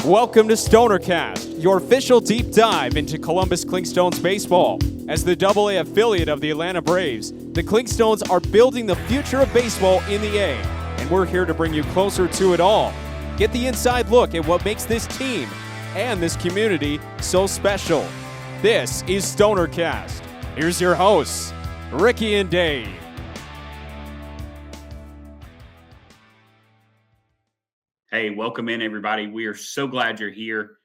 Welcome to StonerCast, your official deep dive into Columbus Clingstones baseball. As the AA affiliate of the Atlanta Braves, the Clingstones are building the future of baseball in the A, and we're here to bring you closer to it all. Get the inside look at what makes this team and this community so special. This is StonerCast. Here's your hosts, Ricky and Dave. Hey, welcome in, everybody. We are so glad you're here.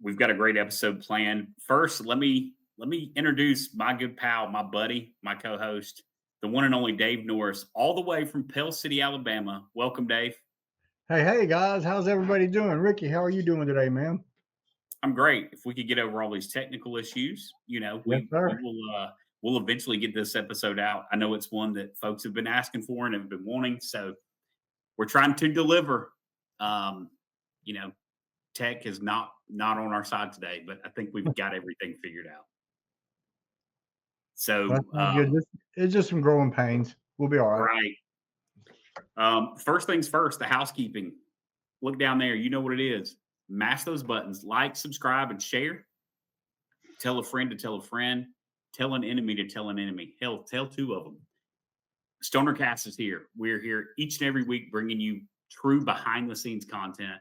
We've got a great episode planned. First, let me introduce my good pal, my buddy, my co-host, the one and only Dave Norris, all the way from Pell City, Alabama. Welcome, Dave. Hey, guys. How's everybody doing? Ricky, how are you doing today, man? I'm great. If we could get over all these technical issues, we'll eventually get this episode out. I know it's one that folks have been asking for and have been wanting, so we're trying to deliver. Tech is not on our side today, but I think we've got everything figured out. So good. It's just some growing pains. We'll be all right. Right. First things first, the housekeeping. Look down there. You know what it is. Mash those buttons. Like, subscribe, and share. Tell a friend to tell a friend. Tell an enemy to tell an enemy. Hell, tell two of them. StonerCast is here. We're here each and every week bringing you true behind-the-scenes content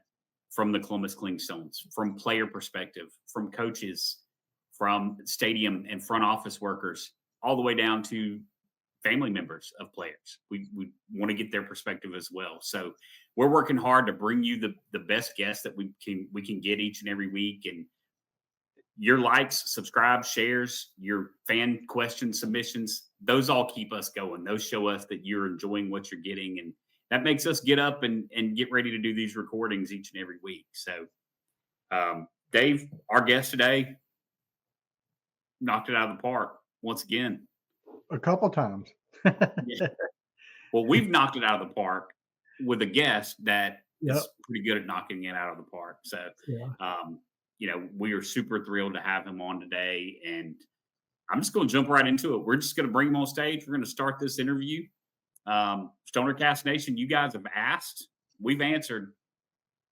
from the Columbus Clingstones, from player perspective, from coaches, from stadium and front office workers, all the way down to family members of players. We want to get their perspective as well. So we're working hard to bring you the best guests that we can get each and every week. And your likes, subscribe, shares, your fan question submissions, those all keep us going. Those show us that you're enjoying what you're getting. And that makes us get up and get ready to do these recordings each and every week. So, Dave, our guest today, knocked it out of the park once again. A couple times. Yeah. Well, we've knocked it out of the park with a guest that is pretty good at knocking it out of the park. So, we are super thrilled to have him on today. And I'm just going to jump right into it. We're just going to bring him on stage. We're going to start this interview. StonerCast Nation, you guys have asked. We've answered.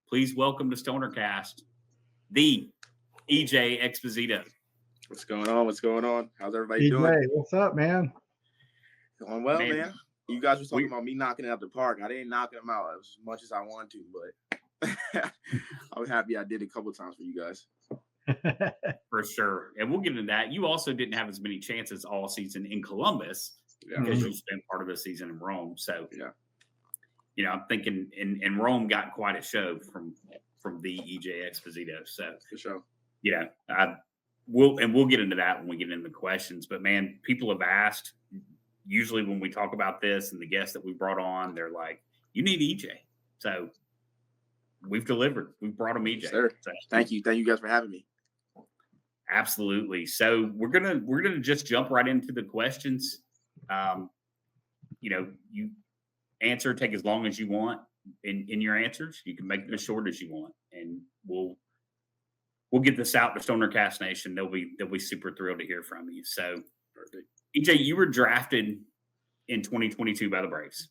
Please welcome to StonerCast, the EJ Exposito. What's going on? How's everybody doing? Hey, what's up, man? Going well, man. You guys were talking about me knocking it out the park. I didn't knock them out as much as I wanted to, but I'm happy I did a couple times for you guys. For sure. And we'll get into that. You also didn't have as many chances all season in Columbus because you spent part of the season in Rome. So, I'm thinking in Rome got quite a show from the EJ Exposito. So, for sure. We'll get into that when we get into the questions. But, man, people have asked. Usually when we talk about this and the guests that we brought on, they're like, you need EJ. So we've delivered. We've brought him EJ. Sir. So, thank you guys for having me. Absolutely. So we're gonna just jump right into the questions. You answer, take as long as you want in your answers. You can make them as short as you want, and we'll get this out to StonerCast Nation. They'll be super thrilled to hear from you. So, EJ, you were drafted in 2022 by the Braves.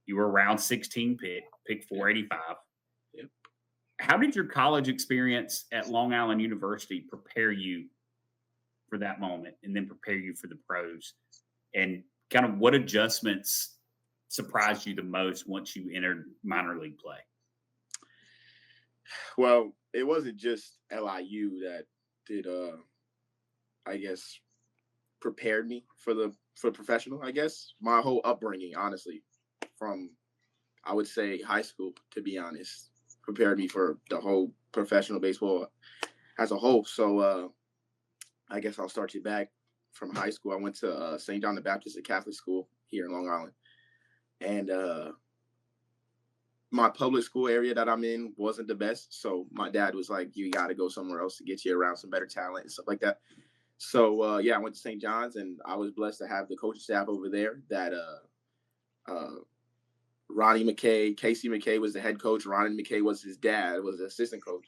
You were around 16 pick 485. Yep. How did your college experience at Long Island University prepare you for that moment and then prepare you for the pros? And kind of what adjustments surprised you the most once you entered minor league play? Well, it wasn't just LIU that did, prepared me for professional, I guess. My whole upbringing, honestly, from, I would say, high school, to be honest, prepared me for the whole professional baseball as a whole. So I guess I'll start you back from high school. I went to St. John the Baptist, a Catholic school here in Long Island. And my public school area that I'm in wasn't the best. So my dad was like, you got to go somewhere else to get you around some better talent and stuff like that. So, I went to St. John's, and I was blessed to have the coaching staff over there that Ronnie McKay, Casey McKay was the head coach. Ronnie McKay was his dad, was the assistant coach.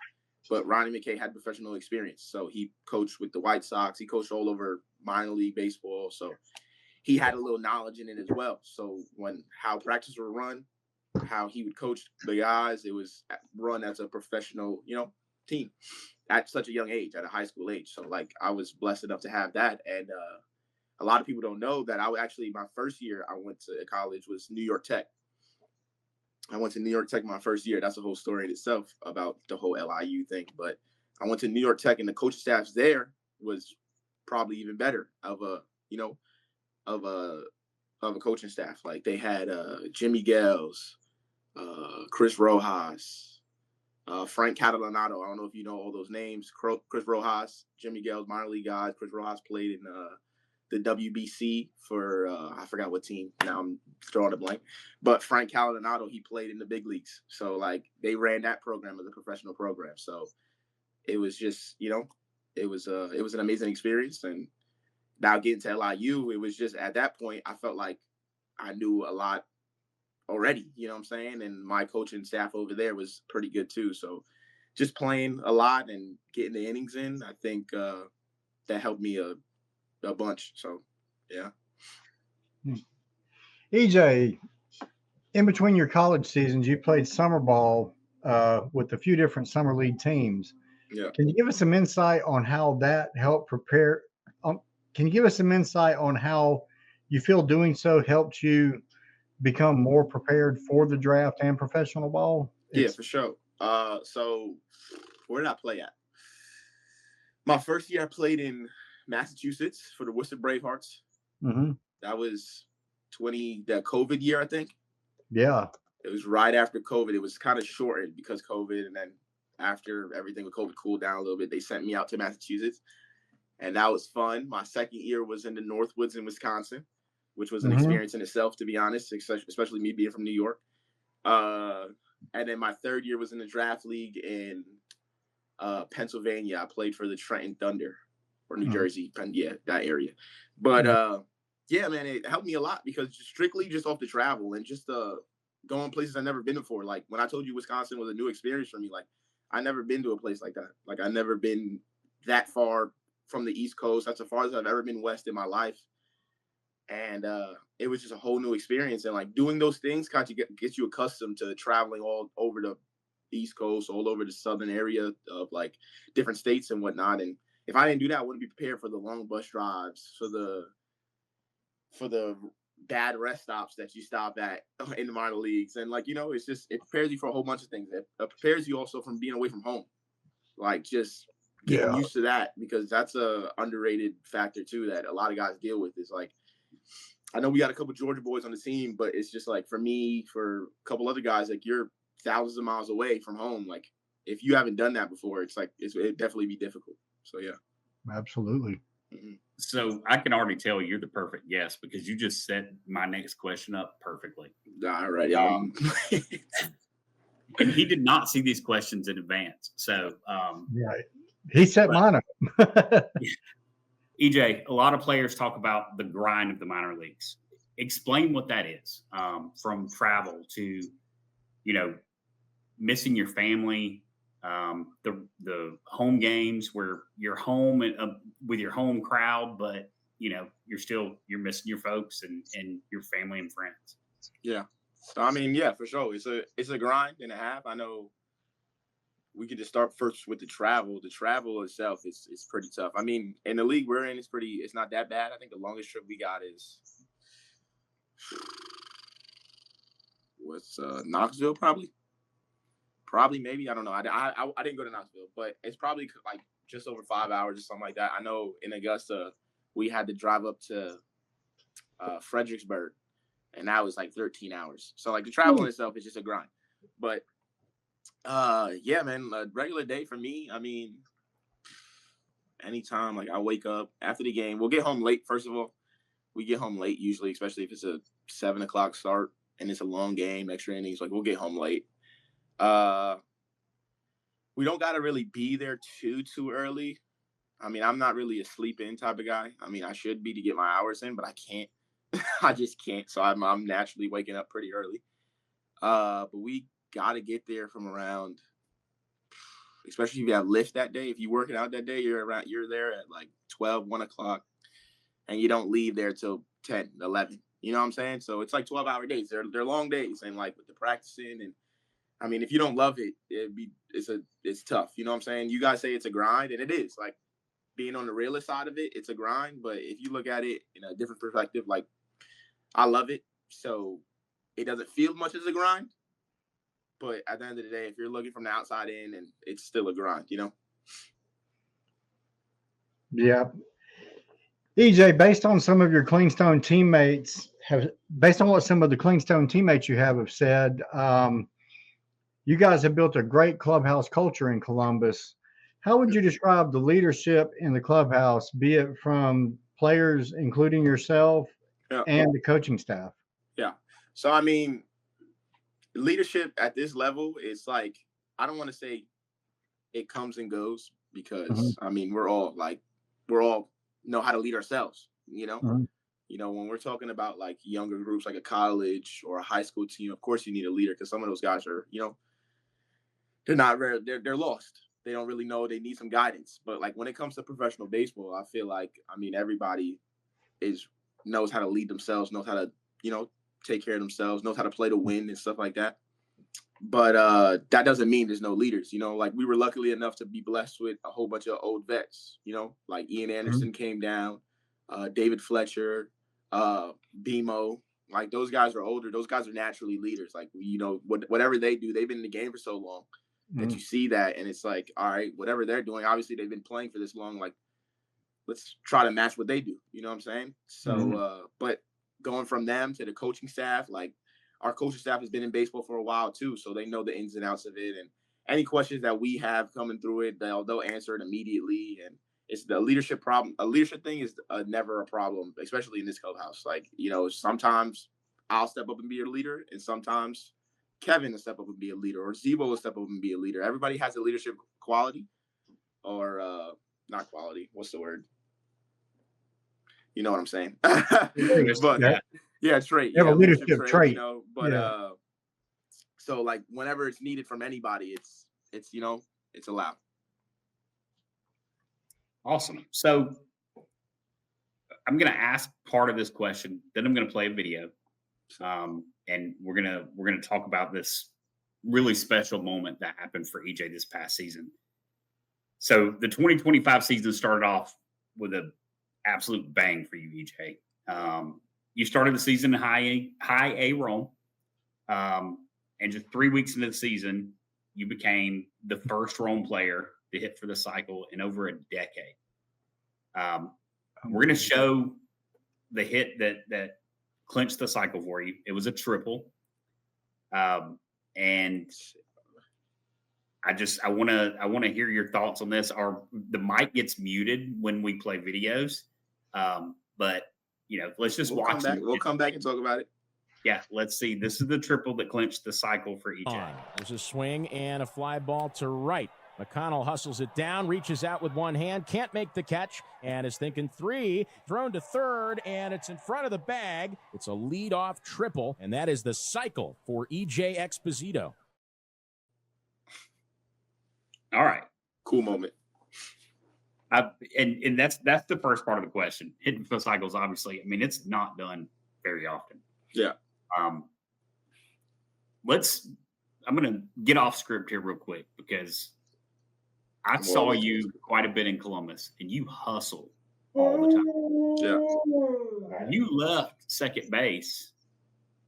But Ronnie McKay had professional experience. So he coached with the White Sox. He coached all over minor league baseball. So he had a little knowledge in it as well. So how practice were run, how he would coach the guys. It was run as a professional, team at such a young age, at a high school age. So like I was blessed enough to have that. And a lot of people don't know that my first year I went to college was New York Tech. I went to New York Tech my first year. That's a whole story in itself about the whole LIU thing. But I went to New York Tech, and the coaching staffs there was probably even better of a coaching staff. Like they had Jimmy Gales, Chris Rojas, Frank Catalanato. I don't know if you know all those names. Chris Rojas, Jimmy Gales, minor league guys. Chris Rojas played in the WBC for I forgot what team. Now I'm drawing a blank. But Frank Catalanato, he played in the big leagues. So like they ran that program as a professional program. So it was just, it was an amazing experience. And now getting to LIU, it was just at that point I felt like I knew a lot already, you know what I'm saying? And my coaching staff over there was pretty good too. So just playing a lot and getting the innings in, I think that helped me a bunch. So, yeah. EJ, in between your college seasons, you played summer ball with a few different summer league teams. Yeah. Can you give us some insight on how that helped prepare? Can you give us some insight on how you feel doing so helped you become more prepared for the draft and professional ball? Yeah, for sure. So where did I play at? My first year I played in Massachusetts for the Worcester Bravehearts. Mm-hmm. That was the COVID year, I think. Yeah. It was right after COVID. It was kind of shortened because COVID, and then after everything with COVID cooled down a little bit, they sent me out to Massachusetts, and that was fun. My second year was in the Northwoods in Wisconsin, which was an experience in itself, to be honest, especially me being from New York. And then my third year was in the draft league in Pennsylvania. I played for the Trenton Thunder or New Jersey, yeah, that area. But yeah, man, it helped me a lot because strictly just off the travel and just going places I've never been before. Like when I told you Wisconsin was a new experience for me, like I never been to a place like that. Like I never been that far from the East Coast. That's as far as I've ever been west in my life. And it was just a whole new experience. And like doing those things kind of gets you accustomed to traveling all over the East Coast, all over the southern area of like different states and whatnot. And if I didn't do that, I wouldn't be prepared for the long bus drives, for the bad rest stops that you stop at in the minor leagues. And like, it's just, it prepares you for a whole bunch of things. It prepares you also from being away from home. Like just getting used to that, because that's a underrated factor too that a lot of guys deal with. Is like, I know we got a couple Georgia boys on the team, but it's just like for me, for a couple other guys, like you're thousands of miles away from home. Like if you haven't done that before, it's like it'd definitely be difficult. So yeah, absolutely. Mm-hmm. So I can already tell you're the perfect guest because you just set my next question up perfectly. All right. And he did not see these questions in advance. So yeah, he set mine up. EJ, a lot of players talk about the grind of the minor leagues. Explain what that is, from travel to, missing your family, the home games where you're home with your home crowd, but you're missing your folks and your family and friends. Yeah. So I mean, yeah, for sure. It's a grind and a half. I know we can just start first with the travel. The travel itself is pretty tough. I mean, in the league we're in, it's not that bad. I think the longest trip we got is Knoxville, probably maybe. I don't know. I didn't go to Knoxville, but it's probably like just over 5 hours or something like that. I know in Augusta we had to drive up to Fredericksburg, and that was like 13 hours. So like the travel in itself is just a grind. But yeah, man, a regular day for me, I mean, anytime, like I wake up after the game, we'll get home late. First of all, we get home late usually, especially if it's a 7 o'clock start and it's a long game, extra innings, like we'll get home late. We don't got to really be there too early. I mean, I'm not really a sleep in type of guy. I mean, I should be to get my hours in, but I can't. I just can't. So I'm naturally waking up pretty early. But we got to get there from around, especially if you have lift that day. If you're working out that day, you're there at like 12, 1 o'clock, and you don't leave there till 10, 11. You know what I'm saying? So it's like 12-hour days. They're long days, and like with the practicing, and I mean, if you don't love it, it's tough. You know what I'm saying? You guys say it's a grind, and it is. Like being on the realist side of it, it's a grind. But if you look at it in a different perspective, like I love it, so it doesn't feel much as a grind. But at the end of the day, if you're looking from the outside in, and it's still a grind, you know? Yeah. EJ, based on some of your Clingstone teammates based on what some of the Clingstone teammates you have said, you guys have built a great clubhouse culture in Columbus. How would you describe the leadership in the clubhouse, be it from players, including yourself, and the coaching staff? Yeah. So, I mean, leadership at this level is like, I don't want to say it comes and goes because I mean, we're all know how to lead ourselves, you know? You know, when we're talking about like younger groups, like a college or a high school team, of course you need a leader because some of those guys are, you know, they're lost. They don't really know. They need some guidance. But like when it comes to professional baseball, I feel like, I mean, everybody knows how to lead themselves, knows how to, you know, take care of themselves, knows how to play to win and stuff like that. But that doesn't mean there's no leaders. You know, like we were luckily enough to be blessed with a whole bunch of old vets, you know, like Ian Anderson came down, David Fletcher, BMO. Like those guys are older. Those guys are naturally leaders. Like, you know, whatever they do, they've been in the game for so long that you see that. And it's like, all right, whatever they're doing, obviously they've been playing for this long. Like, let's try to match what they do. You know what I'm saying? So, but going from them to the coaching staff, like our coaching staff has been in baseball for a while too. So they know the ins and outs of it. And any questions that we have coming through it, they'll answer it immediately. And it's the leadership problem. A leadership thing is never a problem, especially in this clubhouse. Like, you know, sometimes I'll step up and be a leader, and sometimes Kevin will step up and be a leader, or Zebo will step up and be a leader. Everybody has a leadership quality, or not quality. What's the word? You know what I'm saying? But trait. You have a leadership trait. You know, but so like whenever it's needed from anybody, it's you know, it's allowed. Awesome. So I'm going to ask part of this question, then I'm going to play a video, and we're gonna talk about this really special moment that happened for EJ this past season. So the 2025 season started off with an absolute bang for you, EJ. You started the season in high A role, and just 3 weeks into the season, you became the first Rome player to hit for the cycle in over a decade. We're going to show the hit that clinched the cycle for you. It was a triple. And I want to hear your thoughts on this. The mic gets muted when we play videos. But you know, let's just watch it. We'll come back and talk about it. Yeah, let's see. This is the triple that clinched the cycle for EJ. There's a swing and a fly ball to right. McConnell hustles it down, reaches out with one hand, can't make the catch, and is thinking three, thrown to third, and it's in front of the bag. It's a leadoff triple, and that is the cycle for EJ Exposito. All right. Cool moment. And that's the first part of the question. Hitting for cycles, obviously. I mean, it's not done very often. Yeah. I'm going to get off script here real quick because I saw you quite a bit in Columbus, and you hustle all the time. Yeah. You left second base,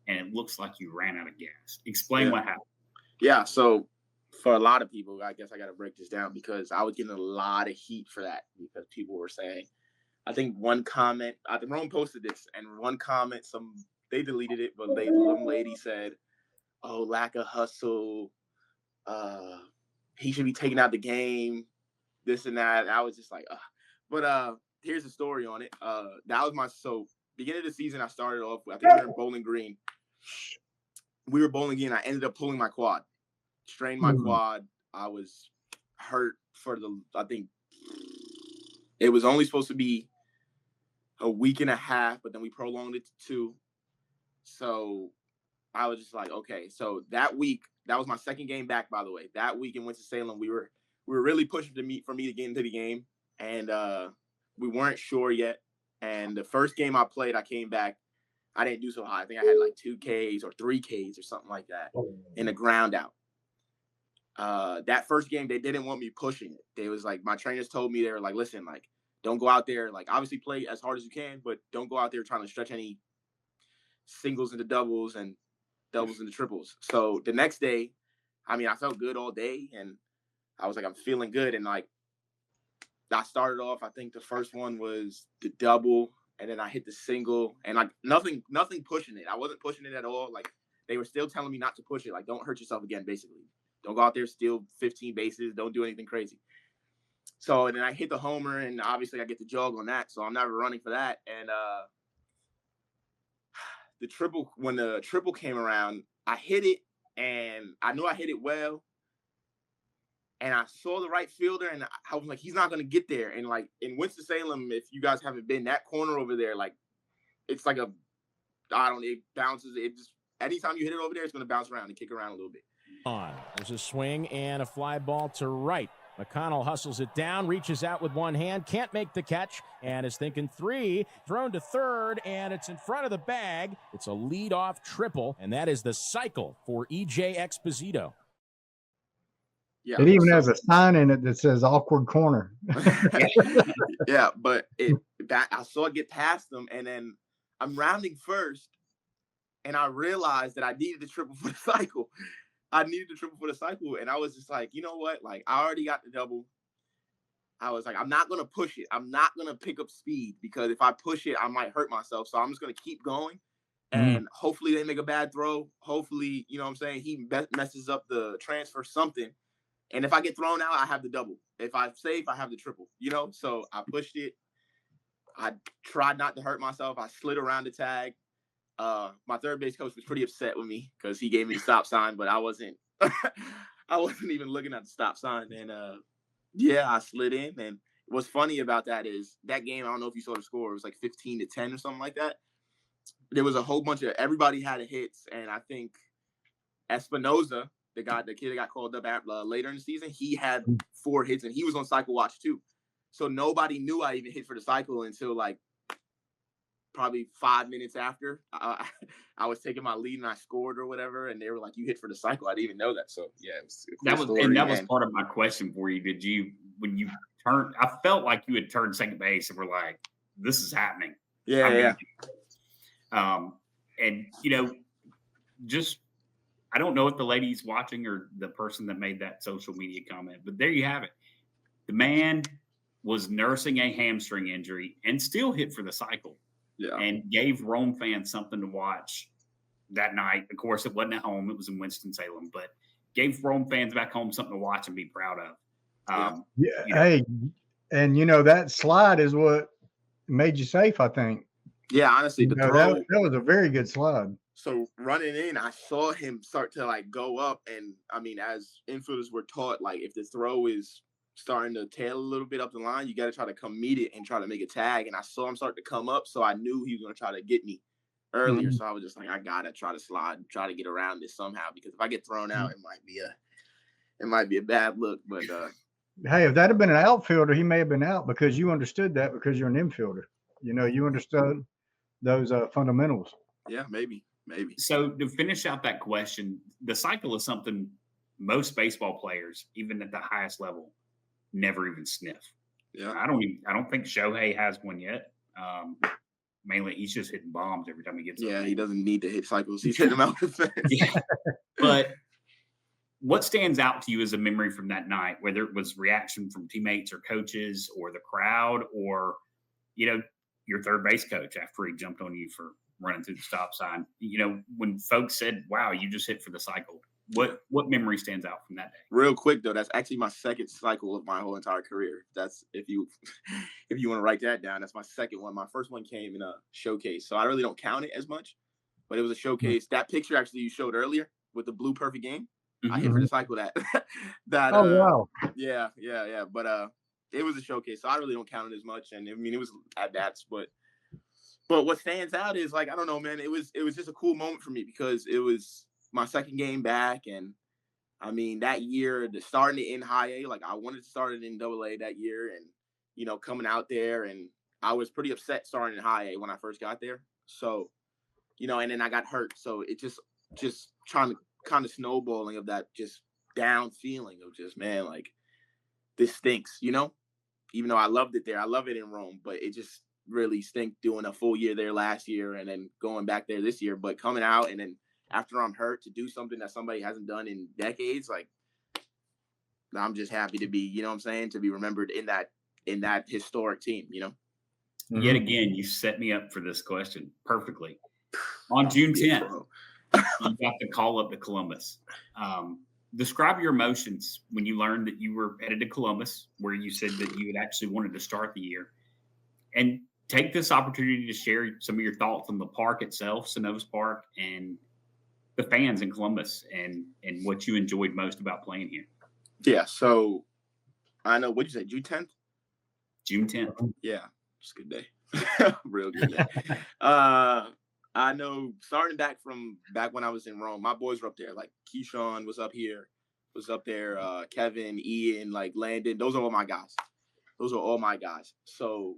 and it looks like you ran out of gas. Explain what happened. Yeah, so for a lot of people, I guess I got to break this down because I was getting a lot of heat for that because people were saying, I think one comment, I think Rome posted this, and one comment, they deleted it, but some lady said, "Oh, lack of hustle. He should be taking out the game, this and that." And I was just like, But here's the story on it. That was beginning of the season, I started off with, I think we were in Bowling Green. We were Bowling Green. I ended up pulling my quad, strained my quad. I was hurt I think it was only supposed to be a week and a half, but then we prolonged it to 2. So I was just like, okay. So that week, that was my second game back, by the way. That week in Winston-Salem, we were really pushing for me to get into the game, and we weren't sure yet. And the first game I played, I came back. I didn't do so high. I think I had like 2 Ks or 3 Ks or something like that in the ground out. That first game, they didn't want me pushing it. They was like, my trainers told me, they were like, listen, like, don't go out there, like, obviously play as hard as you can, but don't go out there trying to stretch any singles into doubles and doubles into triples. So the next day, I mean, I felt good all day, and I was like, I'm feeling good. And like, I started off, I think the first one was the double, and then I hit the single, and like nothing pushing it. I wasn't pushing it at all. Like, they were still telling me not to push it. Like, don't hurt yourself again, basically. Don't go out there, steal 15 bases. Don't do anything crazy. So, and then I hit the homer, and obviously I get the jog on that. So I'm never running for that. And when the triple came around, I hit it, and I knew I hit it well. And I saw the right fielder, and I was like, he's not going to get there. And like in Winston-Salem, if you guys haven't been, that corner over there, like, it's like it bounces. It just, anytime you hit it over there, it's going to bounce around and kick around a little bit. There's a swing and a fly ball to right. McConnell hustles it down, reaches out with one hand, can't make the catch, and is thinking 3, thrown to third, and it's in front of the bag. It's a leadoff triple, and that is the cycle for EJ Exposito. Yeah, it even has a sign in it that says awkward corner. Yeah, but I saw it get past them, and then I'm rounding first, and I realized that I needed the triple for the cycle. And I was just like, you know what? Like, I already got the double. I was like, I'm not going to push it. I'm not going to pick up speed, because if I push it, I might hurt myself. So I'm just going to keep going. And hopefully they make a bad throw. Hopefully, you know what I'm saying, he messes up the transfer, something. And if I get thrown out, I have the double. If I'm safe, I have the triple, you know? So I pushed it. I tried not to hurt myself. I slid around the tag. My third base coach was pretty upset with me because he gave me the stop sign, but I wasn't even looking at the stop sign. And yeah, I slid in. And what's funny about that is that game, I don't know if you saw the score, it was like 15-10 or something like that. There was a whole bunch of, everybody had hits, and I think Espinoza, the kid that got called up later in the season, he had 4 hits, and he was on cycle watch too. So nobody knew I even hit for the cycle until like probably 5 minutes after I was taking my lead and I scored or whatever, and they were like, "You hit for the cycle." I didn't even know that. So yeah, it was a cool story, that was part of my question for you. Did you, when you turned, I felt like you had turned second base and were like, "This is happening." Yeah. And you know, just, I don't know if the lady's watching or the person that made that social media comment, but there you have it. The man was nursing a hamstring injury and still hit for the cycle. Yeah. And gave Rome fans something to watch that night. Of course, it wasn't at home. It was in Winston-Salem, but gave Rome fans back home something to watch and be proud of. Hey, and you know, that slide is what made you safe, I think. Yeah, honestly, the throw, that was a very good slide. So running in, I saw him start to like go up, and I mean, as infielders were taught, like if the throw is starting to tail a little bit up the line, you got to try to come meet it and try to make a tag. And I saw him start to come up, so I knew he was going to try to get me earlier. So I was just like, I got to try to slide and try to get around this somehow, because if I get thrown out, it might be a bad look. But hey, if that had been an outfielder, he may have been out, because you understood that, because you're an infielder. You know, you understood those fundamentals. Yeah, maybe. So to finish out that question, the cycle is something most baseball players, even at the highest level, never even sniff. Yeah, I don't think Shohei has one yet. Mainly, he's just hitting bombs every time he gets. Yeah, he doesn't need to hit cycles. He's hitting them out the fence. Yeah, but what stands out to you as a memory from that night, whether it was reaction from teammates or coaches or the crowd, or your third base coach after he jumped on you for running through the stop sign? When folks said, "Wow, you just hit for the cycle." What memory stands out from that day? Real quick though, that's actually my second cycle of my whole entire career. That's if you want to write that down, that's my second one. My first one came in a showcase, so I really don't count it as much, but it was a showcase. That picture actually you showed earlier with the blue perfect game, I hit for the cycle that. Wow. Yeah. But it was a showcase, so I really don't count it as much. And I mean, it was at bats, but what stands out is, like, I don't know, man. It was just a cool moment for me, because it was my second game back, and I mean, that year, starting it in high A, like I wanted to start it in double A that year, and coming out there, and I was pretty upset starting in high A when I first got there. So and then I got hurt. So it just trying to kind of snowballing of that just down feeling of just, man, like this stinks, even though I loved it there. I love it in Rome, but it just really stinks doing a full year there last year and then going back there this year. But coming out and then after I'm hurt to do something that somebody hasn't done in decades, like I'm just happy to be, to be remembered in that historic team, Yet again, you set me up for this question perfectly. On June 10th, you got the call up to Columbus. Describe your emotions when you learned that you were headed to Columbus, where you said that you had actually wanted to start the year. And take this opportunity to share some of your thoughts on the park itself, Synovus Park, and the fans in Columbus and what you enjoyed most about playing here. Yeah, so I know, what'd you say, June 10th? June 10th. Yeah, it's a good day. Real good day. I know starting back when I was in Rome, my boys were up there. Like Keyshawn was up there, Kevin, Ian, like Landon. Those are all my guys. So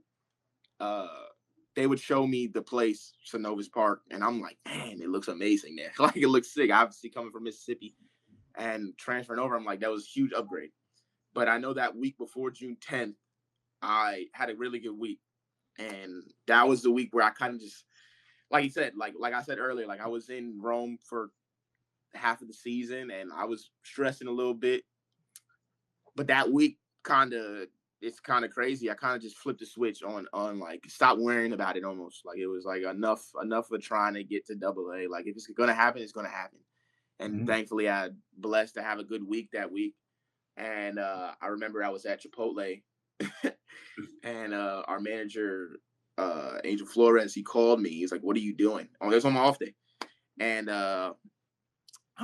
they would show me the place, Synovus Park, and I'm like, man, it looks amazing there. Like it looks sick. Obviously coming from Mississippi and transferring over, I'm like, that was a huge upgrade. But I know that week before June 10th, I had a really good week. And that was the week where I kind of just, like you said, like I said earlier, like I was in Rome for half of the season and I was stressing a little bit. But that week it's kind of crazy. I kind of just flipped the switch on like stop worrying about it almost. Like it was like enough of trying to get to AA. Like if it's gonna happen, it's gonna happen. And thankfully I had blessed to have a good week that week. And I remember I was at Chipotle and our manager, Angel Flores, he called me. He's like, what are you doing? Oh, it was on my off day. And I'm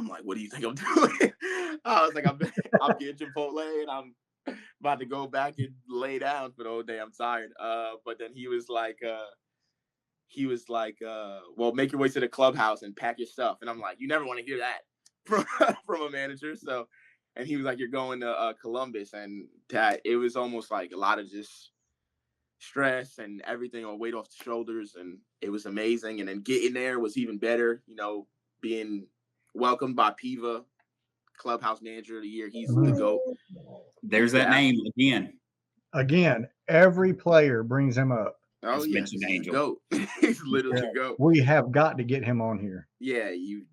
like, what do you think I'm doing? I was like, I'm getting Chipotle and I'm about to go back and lay down for the whole day. I'm tired. But then he was like, well, make your way to the clubhouse and pack your stuff. And I'm like, you never want to hear that from a manager. So, and he was like, you're going to Columbus. And that it was almost like a lot of just stress and everything on weight off the shoulders. And it was amazing. And then getting there was even better, being welcomed by Piva, clubhouse manager of the year. He's the GOAT. There's that name again. Again, every player brings him up. Oh, yeah. He's Angel. GOAT. He's literally GOAT. We have got to get him on here. Yeah, you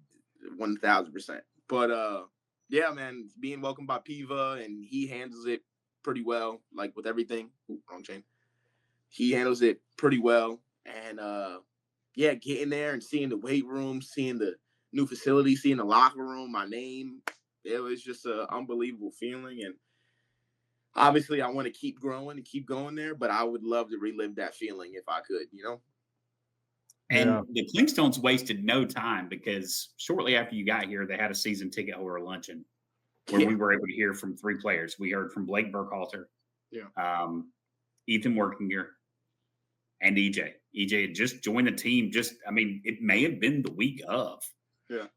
1,000%. But yeah, man, being welcomed by Piva and he handles it pretty well, like with everything. Ooh, wrong chain. He handles it pretty well. And yeah, getting there and seeing the weight room, seeing the new facility, seeing the locker room, my name, it was just an unbelievable feeling. And obviously I want to keep growing and keep going there, but I would love to relive that feeling if I could, And the Clingstones wasted no time because shortly after you got here, they had a season ticket holder luncheon where we were able to hear from 3 players. We heard from Blake Burkhalter, Ethan Workinger, and EJ. EJ had just joined the team. It may have been the week of. Yeah.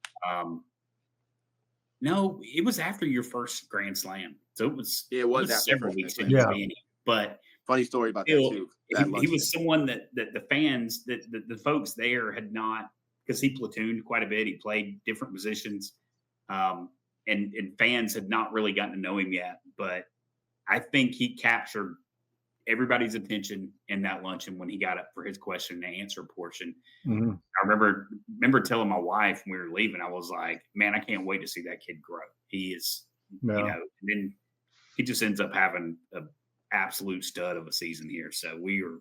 No, it was after your first Grand Slam. So it was several weeks into being here. But funny story about that too. He was someone that the fans, the folks there had not, because he platooned quite a bit. He played different positions, and fans had not really gotten to know him yet. But I think he captured everybody's attention in that luncheon when he got up for his question and answer portion. Mm-hmm. I remember telling my wife when we were leaving, I was like, man, I can't wait to see that kid grow. He is, and then he just ends up having an absolute stud of a season here. So we are,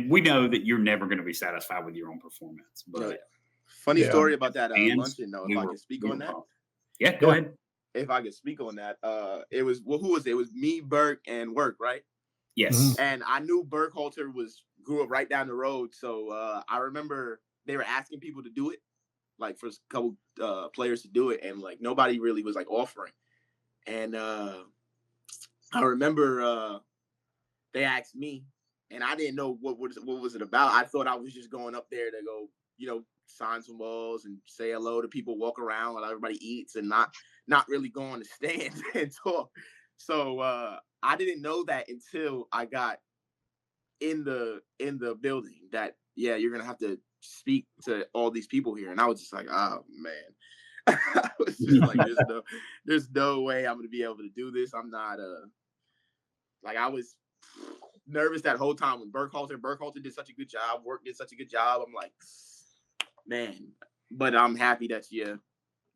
we know that you're never going to be satisfied with your own performance. But funny story about that luncheon, though, if I can speak on that. Yeah, go ahead. If I could speak on that, it was, who was it? It was me, Burke, and Work, right? Yes. Mm-hmm. And I knew Burkhalter grew up right down the road. So I remember they were asking people to do it, like for a couple players to do it. And like nobody really was like offering. And I remember they asked me and I didn't know what was it about. I thought I was just going up there to go, sign some balls and say hello to people, walk around while everybody eats and not really go on the stand and talk. So I didn't know that until I got in the building that, you're going to have to speak to all these people here. And I was just like, oh man. I was just like, there's no way I'm gonna be able to do this. I'm not like, I was nervous that whole time when Burkhalter did such a good job, Work did such a good job. I'm like, man, but I'm happy that you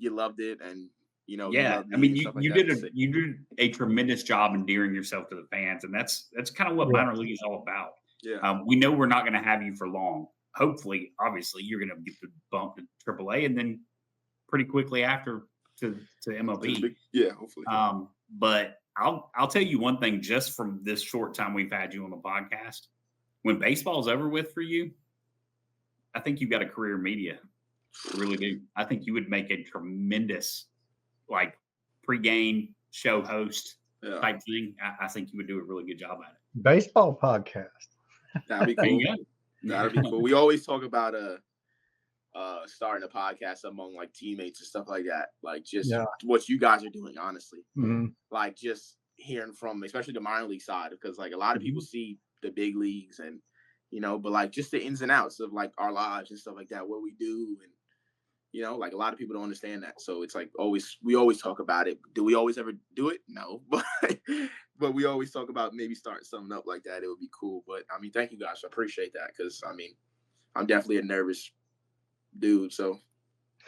loved it, and you know, yeah, you I mean, like you did a tremendous job endearing yourself to the fans, and that's kind of what minor league is all about. Yeah, we know we're not going to have you for long. Hopefully, obviously, you're going to get the bump to AAA, and then pretty quickly after to MLB. Yeah, hopefully. But I'll tell you one thing, just from this short time we've had you on the podcast, when baseball's over with for you, I think you've got a career in media. I really do. I think you would make a tremendous, like, pregame show host type thing. I think you would do a really good job at it. Baseball podcast. That'd be cool. That'd be cool. We always talk about starting a podcast among like teammates and stuff like that. Like just what you guys are doing, honestly. Mm-hmm. Like just hearing from, especially the minor league side, because like a lot of people see the big leagues and, you know, but like just the ins and outs of like our lives and stuff like that, what we do. And, you know, like a lot of people don't understand that. So it's like we always talk about it. Do we always ever do it? No, but we always talk about maybe starting something up like that. It would be cool. But I mean, thank you guys. I appreciate that. Cause I mean, I'm definitely a nervous dude. So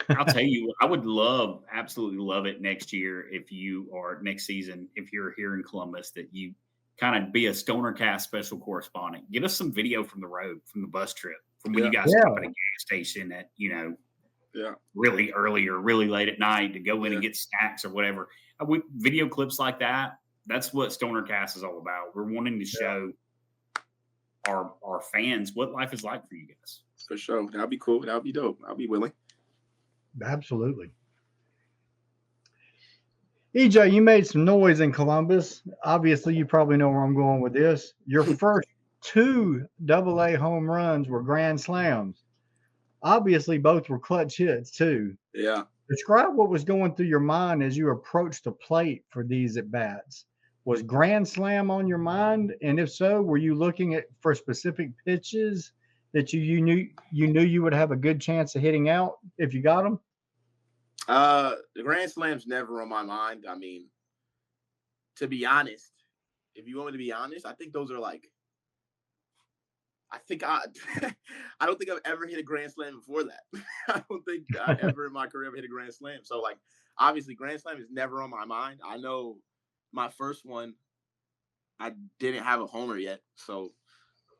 I'll tell you, I would absolutely love it next year next season, if you're here in Columbus, that you kind of be a StonerCast special correspondent. Give us some video from the road, from the bus trip, from when you guys stop at a gas station at, you know, really early or really late at night to go in and get snacks or whatever. Video clips like that. That's what StonerCast is all about. We're wanting to show our fans what life is like for you guys. For sure. That'd be cool. That'd be dope. I'll be willing. Absolutely. EJ, you made some noise in Columbus. Obviously, you probably know where I'm going with this. Your first 2 AA home runs were grand slams. Obviously, both were clutch hits, too. Yeah. Describe what was going through your mind as you approached the plate for these at-bats. Was grand slam on your mind? And if so, were you looking for specific pitches that you knew you would have a good chance of hitting out if you got them? The grand slam's never on my mind. I mean, to be honest, if you want me to be honest, I think those are like, I don't think I've ever hit a grand slam before that. I don't think I ever in my career ever hit a grand slam. So like, obviously grand slam is never on my mind. I know my first one, I didn't have a homer yet. So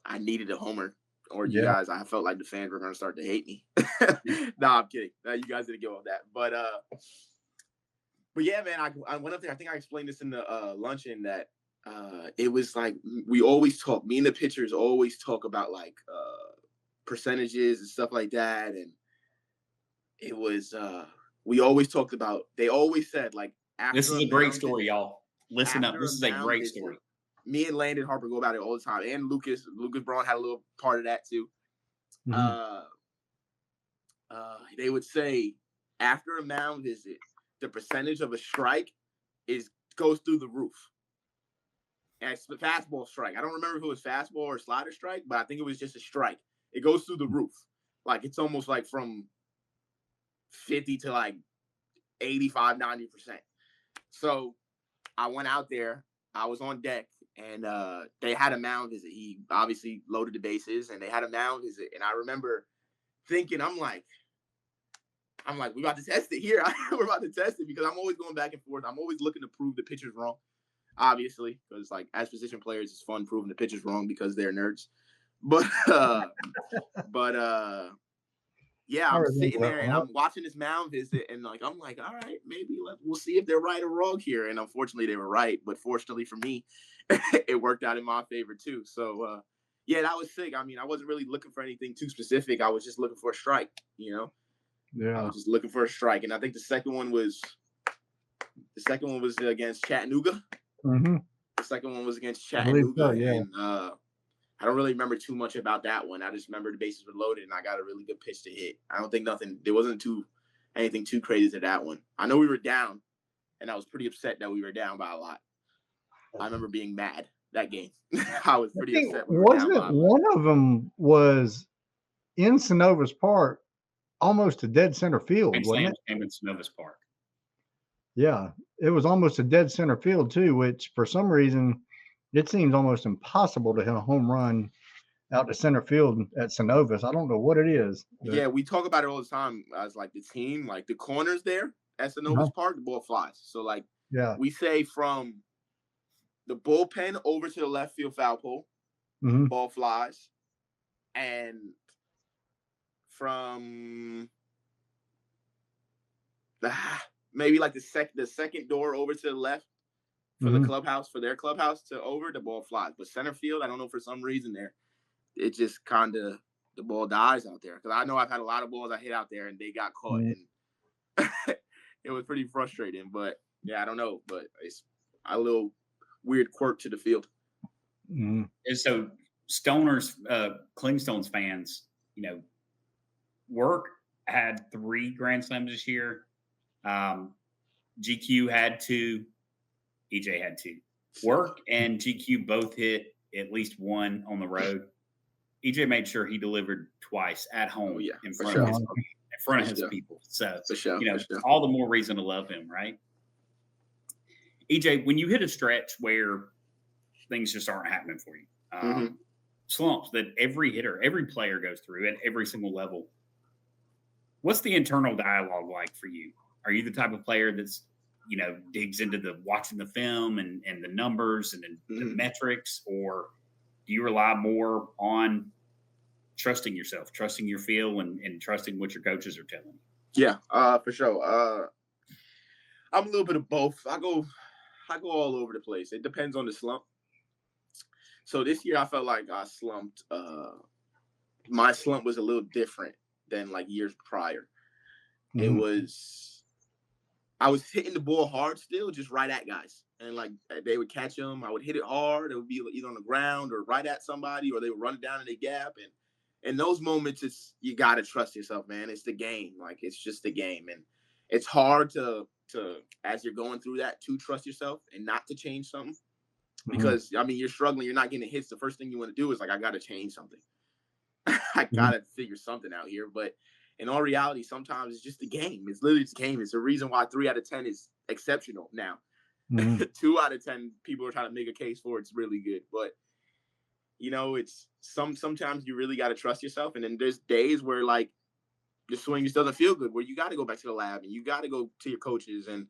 I needed a homer. Or you guys, I felt like the fans were going to start to hate me. Nah, I'm kidding. You guys didn't go on that. But But yeah, man, I went up there. I think I explained this in the luncheon that it was like we always talk. Me and the pitchers always talk about like percentages and stuff like that. And it was we always talked about. They always said like after this is a great story, y'all. Listen up. This is a great story. Me and Landon Harper go about it all the time, and Lucas Braun had a little part of that too. Mm-hmm. They would say after a mound visit, the percentage of a strike goes through the roof. And it's the fastball strike. I don't remember if it was fastball or slider strike, but I think it was just a strike. It goes through the roof. Like it's almost like from 50 to like 85, 90%. So I went out there. I was on deck, and they had a mound visit. He obviously loaded the bases, and they had a mound visit. And I remember thinking, I'm like, we about to test it here. We're about to test it because I'm always going back and forth. I'm always looking to prove the pitcher's wrong, obviously, because like as position players, it's fun proving the pitcher's wrong because they're nerds. But yeah, I'm sitting there and I'm watching this mound visit, and like I'm like, all right, maybe we'll see if they're right or wrong here. And unfortunately, they were right. But fortunately for me, it worked out in my favor too. So yeah, that was sick. I mean, I wasn't really looking for anything too specific. I was just looking for a strike, you know. Yeah, I was just looking for a strike, and I think the second one was against Chattanooga. Mm-hmm. The second one was against Chattanooga, so, yeah. And I don't really remember too much about that one. I just remember the bases were loaded, and I got a really good pitch to hit. I don't think there wasn't anything too crazy to that one. I know we were down, and I was pretty upset that we were down by a lot. I remember being mad that game. I was pretty upset. Wasn't one of them was in Synovus Park, almost a dead center field, Grand wasn't Slams it? came in Synovus Park. Yeah, it was almost a dead center field too, which for some reason it seems almost impossible to hit a home run out to center field at Synovus. I don't know what it is. Yeah, we talk about it all the time as like the team, like the corners there at Synovus Park, the ball flies. So like Yeah. we say from the bullpen over to the left field foul pole, ball flies, and from maybe like the second door over to the left for the clubhouse, for their clubhouse to over, the ball flies. But center field, I don't know, for some reason there, it just kind of, the ball dies out there. Because I know I've had a lot of balls I hit out there and they got caught. And it was pretty frustrating. But yeah, I don't know. But it's a little weird quirk to the field. And so Stoners, Clingstones fans, you know, Work had 3 Grand Slams this year. GQ had 2. EJ had 2. Work and GQ both hit at least 1 on the road. EJ made sure he delivered twice at home in front of his people. So, all the more reason to love him, right? EJ, when you hit a stretch where things just aren't happening for you, slumps that every hitter, every player goes through at every single level, what's the internal dialogue like for you? Are you the type of player that's, you know, digs into the watching the film and the numbers and the metrics, or do you rely more on trusting yourself, trusting your feel, and trusting what your coaches are telling you? Yeah, for sure. I'm a little bit of both. I go all over the place. It depends on the slump. So this year I felt like I slumped. My slump was a little different than like years prior. It was, I was hitting the ball hard still, just right at guys. And like they would catch them. I would hit it hard. It would be either on the ground or right at somebody, or they would run it down in the gap. And in those moments, it's, you got to trust yourself, man. It's the game. Like, it's just the game. And it's hard to, as you're going through that, to trust yourself and not to change something. Because, I mean, you're struggling. You're not getting hits. The first thing you want to do is like, I got to change something. I got to figure something out here. But in all reality, sometimes it's just the game. It's literally the game. It's the reason why 3 out of 10 is exceptional now. 2 out of 10 people are trying to make a case for it's really good. But, you know, it's sometimes you really got to trust yourself. And then there's days where, like, the swing just doesn't feel good, where you got to go back to the lab and you got to go to your coaches and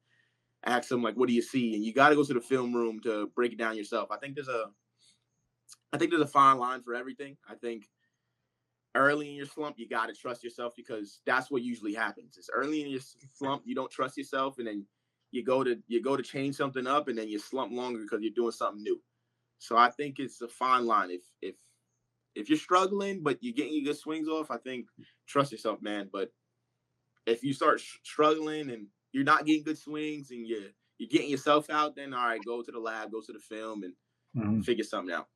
ask them, like, what do you see? And you got to go to the film room to break it down yourself. I think there's a fine line for everything. I think early in your slump, you got to trust yourself, because that's what usually happens. It's early in your slump, you don't trust yourself, and then you go to change something up, and then you slump longer because you're doing something new. So I think it's a fine line. If you're struggling but you're getting your good swings off, I think trust yourself, man. But if you start struggling and you're not getting good swings and you're getting yourself out, then all right, go to the lab, go to the film, and figure something out.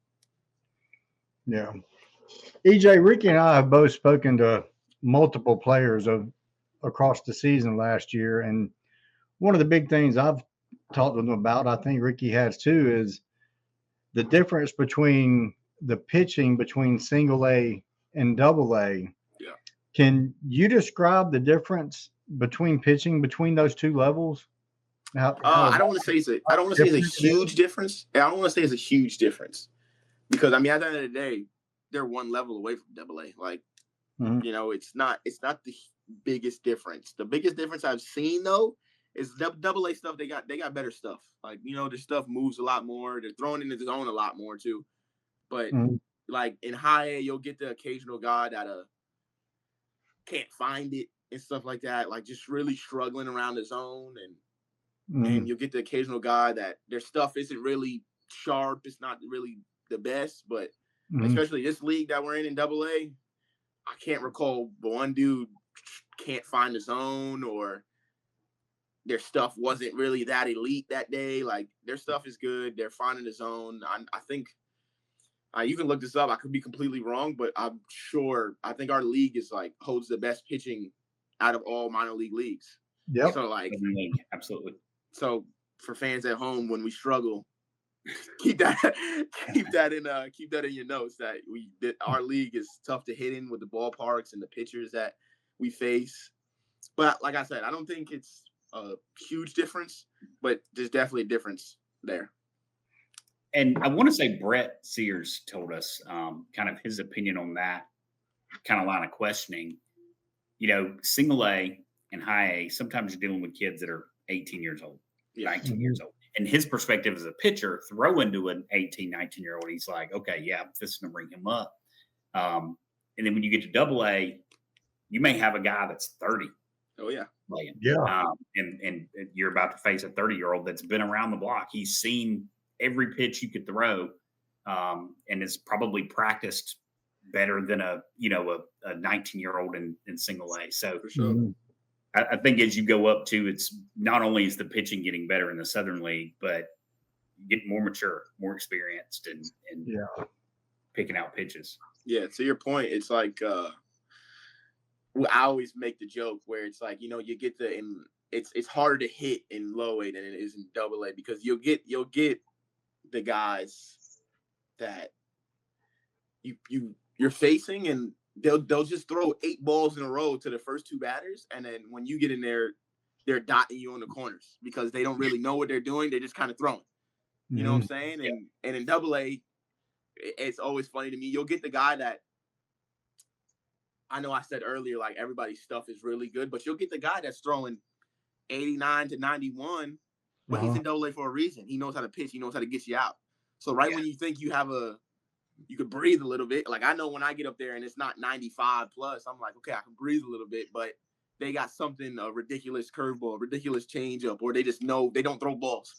Yeah. EJ, Ricky and I have both spoken to multiple players across the season last year. And one of the big things I've talked to them about, I think Ricky has too, is the difference between the pitching between single A and double A. Yeah. Can you describe the difference between pitching between those two levels? I don't want to say it's a huge difference. I don't want to say it's a huge difference, because I mean, at the end of the day, they're one level away from double A. Like, you know, it's not the biggest difference. The biggest difference I've seen though is double A stuff. They got better stuff. Like, you know, their stuff moves a lot more. They're throwing in the zone a lot more too. But like in high A, you'll get the occasional guy that can't find it and stuff like that. Like, just really struggling around the zone, and you'll get the occasional guy that their stuff isn't really sharp. It's not really the best, but especially this league that we're in double A, I can't recall one dude can't find the zone, or their stuff wasn't really that elite that day. Like, their stuff is good. They're finding the zone. I think you can look this up. I could be completely wrong, but I'm sure, I think our league is like holds the best pitching out of all minor league leagues. Yep. So like, Absolutely. So for fans at home, when we struggle, keep that in your notes that our league is tough to hit in with the ballparks and the pitchers that we face. But like I said, I don't think it's a huge difference, but there's definitely a difference there. And I want to say Brett Sears told us kind of his opinion on that kind of line of questioning. Single A and high A, sometimes you're dealing with kids that are 18 years old, 19 years old. And his perspective as a pitcher, throw into an 18, 19-year-old, he's like, okay, yeah, this is going to bring him up. And then when you get to Double A, you may have a guy that's 30. Oh, yeah. Playing. Yeah. And you're about to face a 30-year-old that's been around the block. He's seen every pitch you could throw and has probably practiced better than a 19-year-old in Single A. So for sure. I think as you go up to, it's not only is the pitching getting better in the Southern League, but you get more mature, more experienced, and picking out pitches. Yeah, to your point, it's like I always make the joke where it's like, you get it's harder to hit in low A than it is in Double A because you'll get the guys that you're facing and they'll just throw 8 balls in a row to the first 2 batters, and then when you get in there, they're dotting you on the corners because they don't really know what they're doing. They're just kind of throwing. You know what I'm saying? And in Double A, it's always funny to me. You'll get the guy that I know I said earlier, like everybody's stuff is really good, but you'll get the guy that's throwing 89 to 91, but he's in Double A for a reason. He knows how to pitch. He knows how to get you out. So when you think you could breathe a little bit. Like I know when I get up there and it's not 95 plus, I'm like, okay, I can breathe a little bit, but they got something, a ridiculous curveball, ridiculous changeup, or they just know they don't throw balls.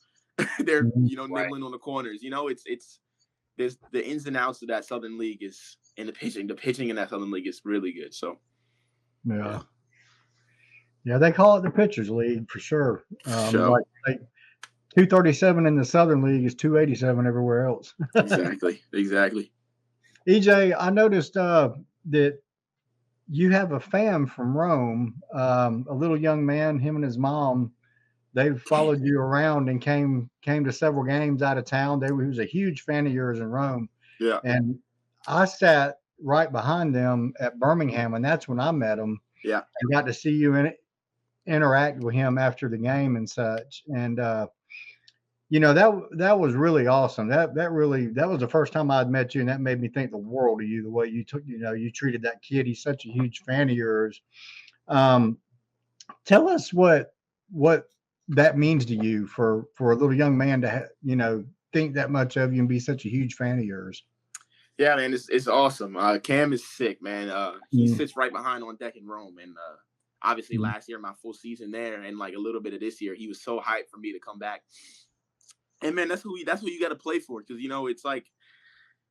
They're, nibbling on the corners. It's there's the ins and outs of that Southern League is in the pitching. The pitching in that Southern League is really good. So, yeah, they call it the Pitchers League for sure. Like 237 in the Southern League is 287 everywhere else. Exactly. EJ, I noticed that you have a fan from Rome, a little young man, him and his mom. They've followed you around and came to several games out of town. He was a huge fan of yours in Rome. Yeah. And I sat right behind them at Birmingham, and that's when I met him. Yeah. And got to see you interact with him after the game and such. And that was really awesome. That was the first time I'd met you, and that made me think the world of you, the way you you treated that kid. He's such a huge fan of yours. Tell us what that means to you for a little young man to think that much of you and be such a huge fan of yours. Yeah, man, it's awesome. Cam is sick, man. He sits right behind on deck in Rome, and obviously last year my full season there, and like a little bit of this year, he was so hyped for me to come back. And man, that's who you got to play for, because it's like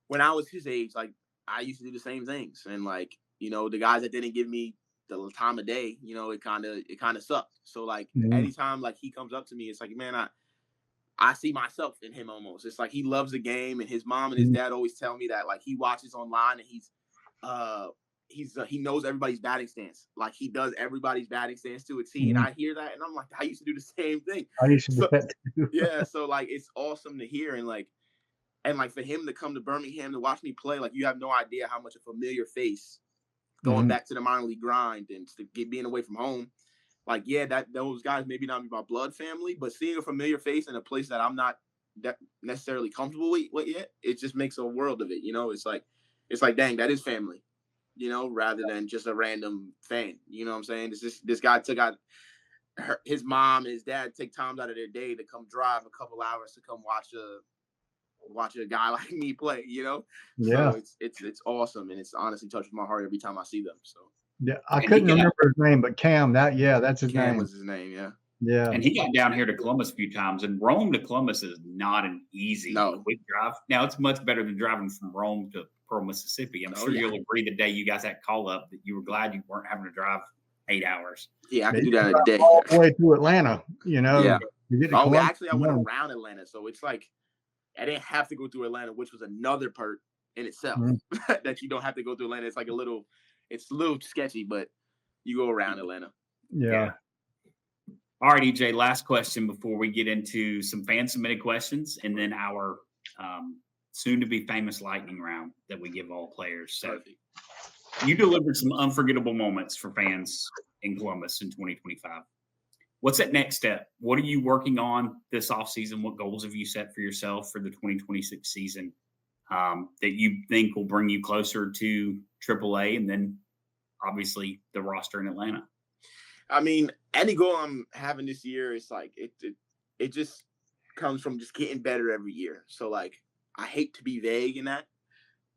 when I was his age, like I used to do the same things, and like the guys that didn't give me the time of day, it kind of sucked. So like anytime like he comes up to me, it's like, man, I see myself in him almost. It's like he loves the game, and his mom and his dad always tell me that like he watches online and he knows everybody's batting stance. Like he does everybody's batting stance to a T. And I hear that and I'm like, I used to do the same thing. I used to do that too. Yeah. So like, it's awesome to hear. And like for him to come to Birmingham to watch me play, like you have no idea how much a familiar face going back to the minor league grind and to being away from home. Like, yeah, those guys maybe not my blood family, but seeing a familiar face in a place that I'm not that necessarily comfortable with yet, it just makes a world of it. It's like, dang, that is family, rather than just a random fan. You know what I'm saying? This guy took out his mom and his dad take times out of their day to come drive a couple hours to come watch a guy like me play, Yeah. So it's awesome, and it's honestly touches my heart every time I see them. So yeah, I couldn't remember his name, but Cam, that's his name. Cam was his name, yeah. Yeah. And he got down here to Columbus a few times, and Rome to Columbus is not an easy quick drive. Now it's much better than driving from Rome to Pearl, Mississippi. I'm sure you'll agree the day you got that call up that you were glad you weren't having to drive 8 hours. Yeah, I could do that in a day. All the way to Atlanta, Yeah. I went around Atlanta, so it's like I didn't have to go through Atlanta, which was another perk in itself that you don't have to go through Atlanta. It's like it's a little sketchy, but you go around Atlanta. Yeah. All right, EJ, last question before we get into some fan-submitted questions and then our soon-to-be famous lightning round that we give all players. So you delivered some unforgettable moments for fans in Columbus in 2025. What's that next step? What are you working on this offseason? What goals have you set for yourself for the 2026 season that you think will bring you closer to AAA and then obviously the roster in Atlanta? I mean, any goal I'm having this year is like it just comes from just getting better every year. So like I hate to be vague in that,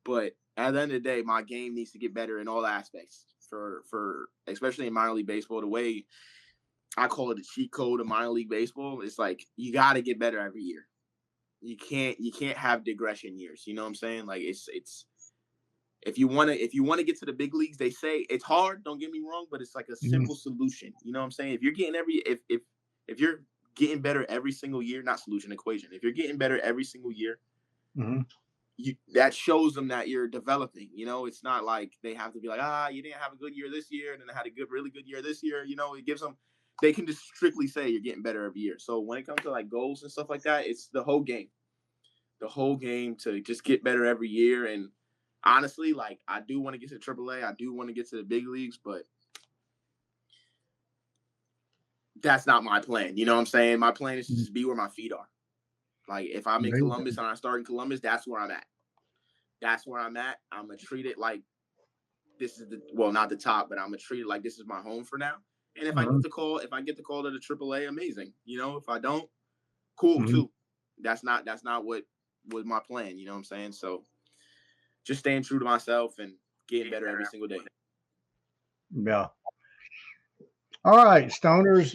but at the end of the day, my game needs to get better in all aspects for especially in minor league baseball. The way I call it the cheat code of minor league baseball, it's like you got to get better every year. You can't have digression years. You know what I'm saying? Like it's if you want to get to the big leagues, they say it's hard, don't get me wrong, but it's like a simple solution. You know what I'm saying? If you're getting if you're getting better every single year, not solution, equation. If you're getting better every single year, that shows them that you're developing. You know, it's not like they have to be like, you didn't have a good year this year, and then I had a really good year this year. You know, it gives them, they can just strictly say you're getting better every year. So when it comes to like goals and stuff like that, it's the whole game to just get better every year. And honestly, like I do want to get to AAA. I do want to get to the big leagues, but that's not my plan. You know what I'm saying? My plan is to just be where my feet are. Like if I'm in Columbus and I start in Columbus, that's where I'm at. That's where I'm at. I'm going to treat it like this is not the top, but I'm going to treat it like this is my home for now. And if I get the call to the AAA, amazing. You know, if I don't, cool too. That's not what was my plan. You know what I'm saying? So just staying true to myself and getting better every single day. Yeah. All right, Stoners.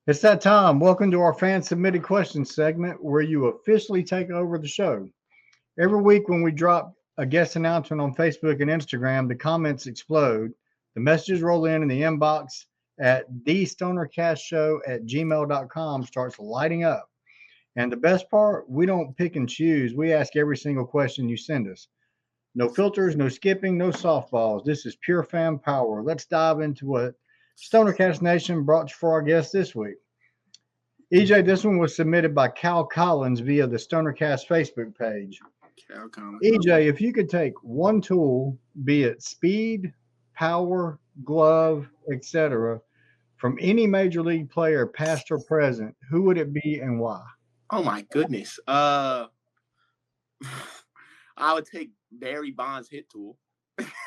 It's that time. Welcome to our fan submitted questions segment where you officially take over the show. Every week when we drop a guest announcement on Facebook and Instagram, the comments explode. The messages roll in the inbox at thestonercastshow@gmail.com starts lighting up. And the best part, we don't pick and choose. We ask every single question you send us. No filters, no skipping, no softballs. This is pure fan power. Let's dive into what StonerCast Nation brought for our guest this week. EJ, this one was submitted by Cal Collins via the StonerCast Facebook page. Cal Collins. EJ, if you could take one tool, be it speed, power, glove, etc., from any major league player, past or present, who would it be and why? Oh my goodness. I would take Barry Bonds' hit tool.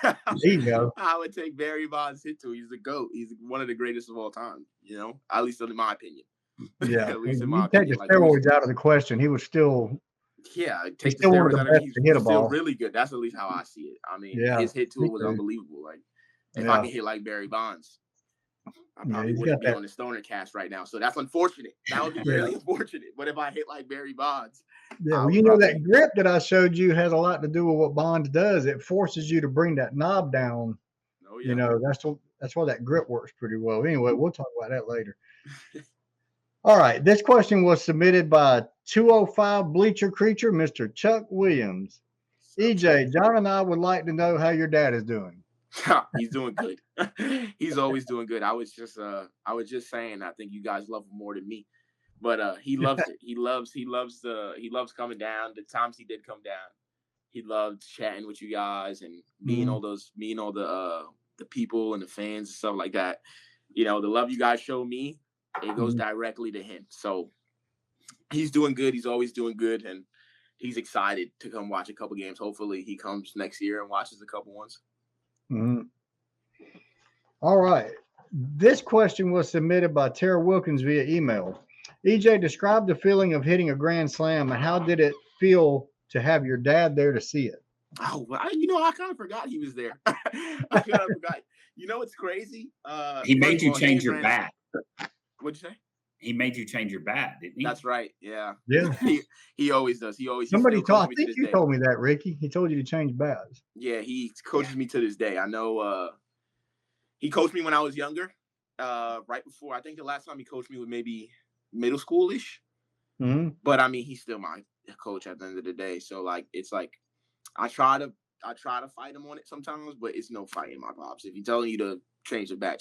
There you go. I would take Barry Bonds' hit tool. He's the GOAT. He's one of the greatest of all time, you know, at least in my opinion. Yeah. At least in You my take the opinion. steroids out of the question. He was still take the still one of steroids the out of best it. to hit a He's still ball. really good. That's at least how I see it. I mean, his hit tool was unbelievable. Like if I can hit like Barry Bonds, I probably wouldn't be on the StonerCast right now. So that's unfortunate. That would be really unfortunate. But if I hit like Barry Bonds, well, you know that grip that I showed you has a lot to do with what Bonds does. It forces you to bring that knob down. Oh, yeah. You know, that's why that grip works pretty well. Anyway, we'll talk about that later. All right. This question was submitted by 205 Bleacher Creature, Mr. Chuck Williams. EJ, John and I would like to know how your dad is doing. He's doing good. He's always doing good. I was just saying, I think you guys love him more than me, but he loves it. He loves coming down. The times he did come down, he loved chatting with you guys and meeting all the people and the fans and stuff like that. You know, the love you guys show me, it goes directly to him. So he's doing good. He's always doing good, and he's excited to come watch a couple games. Hopefully, he comes next year and watches a couple ones. All right. This question was submitted by Tara Wilkins via email. EJ, describe the feeling of hitting a grand slam and how did it feel to have your dad there to see it? Oh, well, I kind of forgot he was there. I kind of forgot. You know what's crazy? He made you change your bat. What'd you say? He made you change your bat, didn't he? That's right. Yeah. Yeah. He always does. Somebody told me. I think you told me that, Ricky. He told you to change bats. Yeah, he coaches me to this day. I know he coached me when I was younger. Right before, I think the last time he coached me was maybe middle school-ish. But I mean, he's still my coach at the end of the day. So like, it's like I try to fight him on it sometimes, but it's no fighting, my pops. If he's telling you to change the bat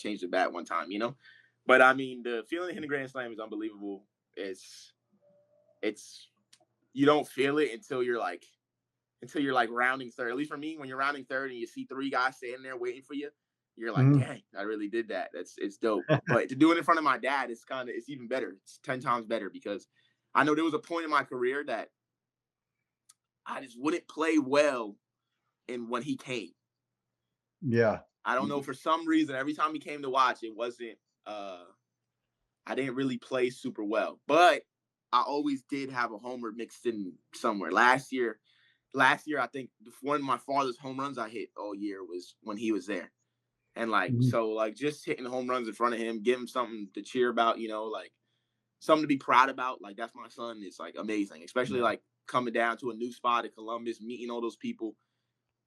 one time, you know. But I mean, the feeling of hitting a grand slam is unbelievable. It's you don't feel it until you're like rounding third. At least for me, when you're rounding third and you see 3 guys standing there waiting for you, you're like, dang, I really did that. It's dope. But to do it in front of my dad, it's even better. It's 10 times better because I know there was a point in my career that I just wouldn't play well when he came. Yeah. I don't know, for some reason, every time he came to watch, it wasn't I didn't really play super well. But I always did have a homer mixed in somewhere. Last year, I think one of my farthest home runs I hit all year was when he was there. And so just hitting home runs in front of him, give him something to cheer about, something to be proud about. Like, that's my son. It's like amazing, especially like coming down to a new spot at Columbus, meeting all those people.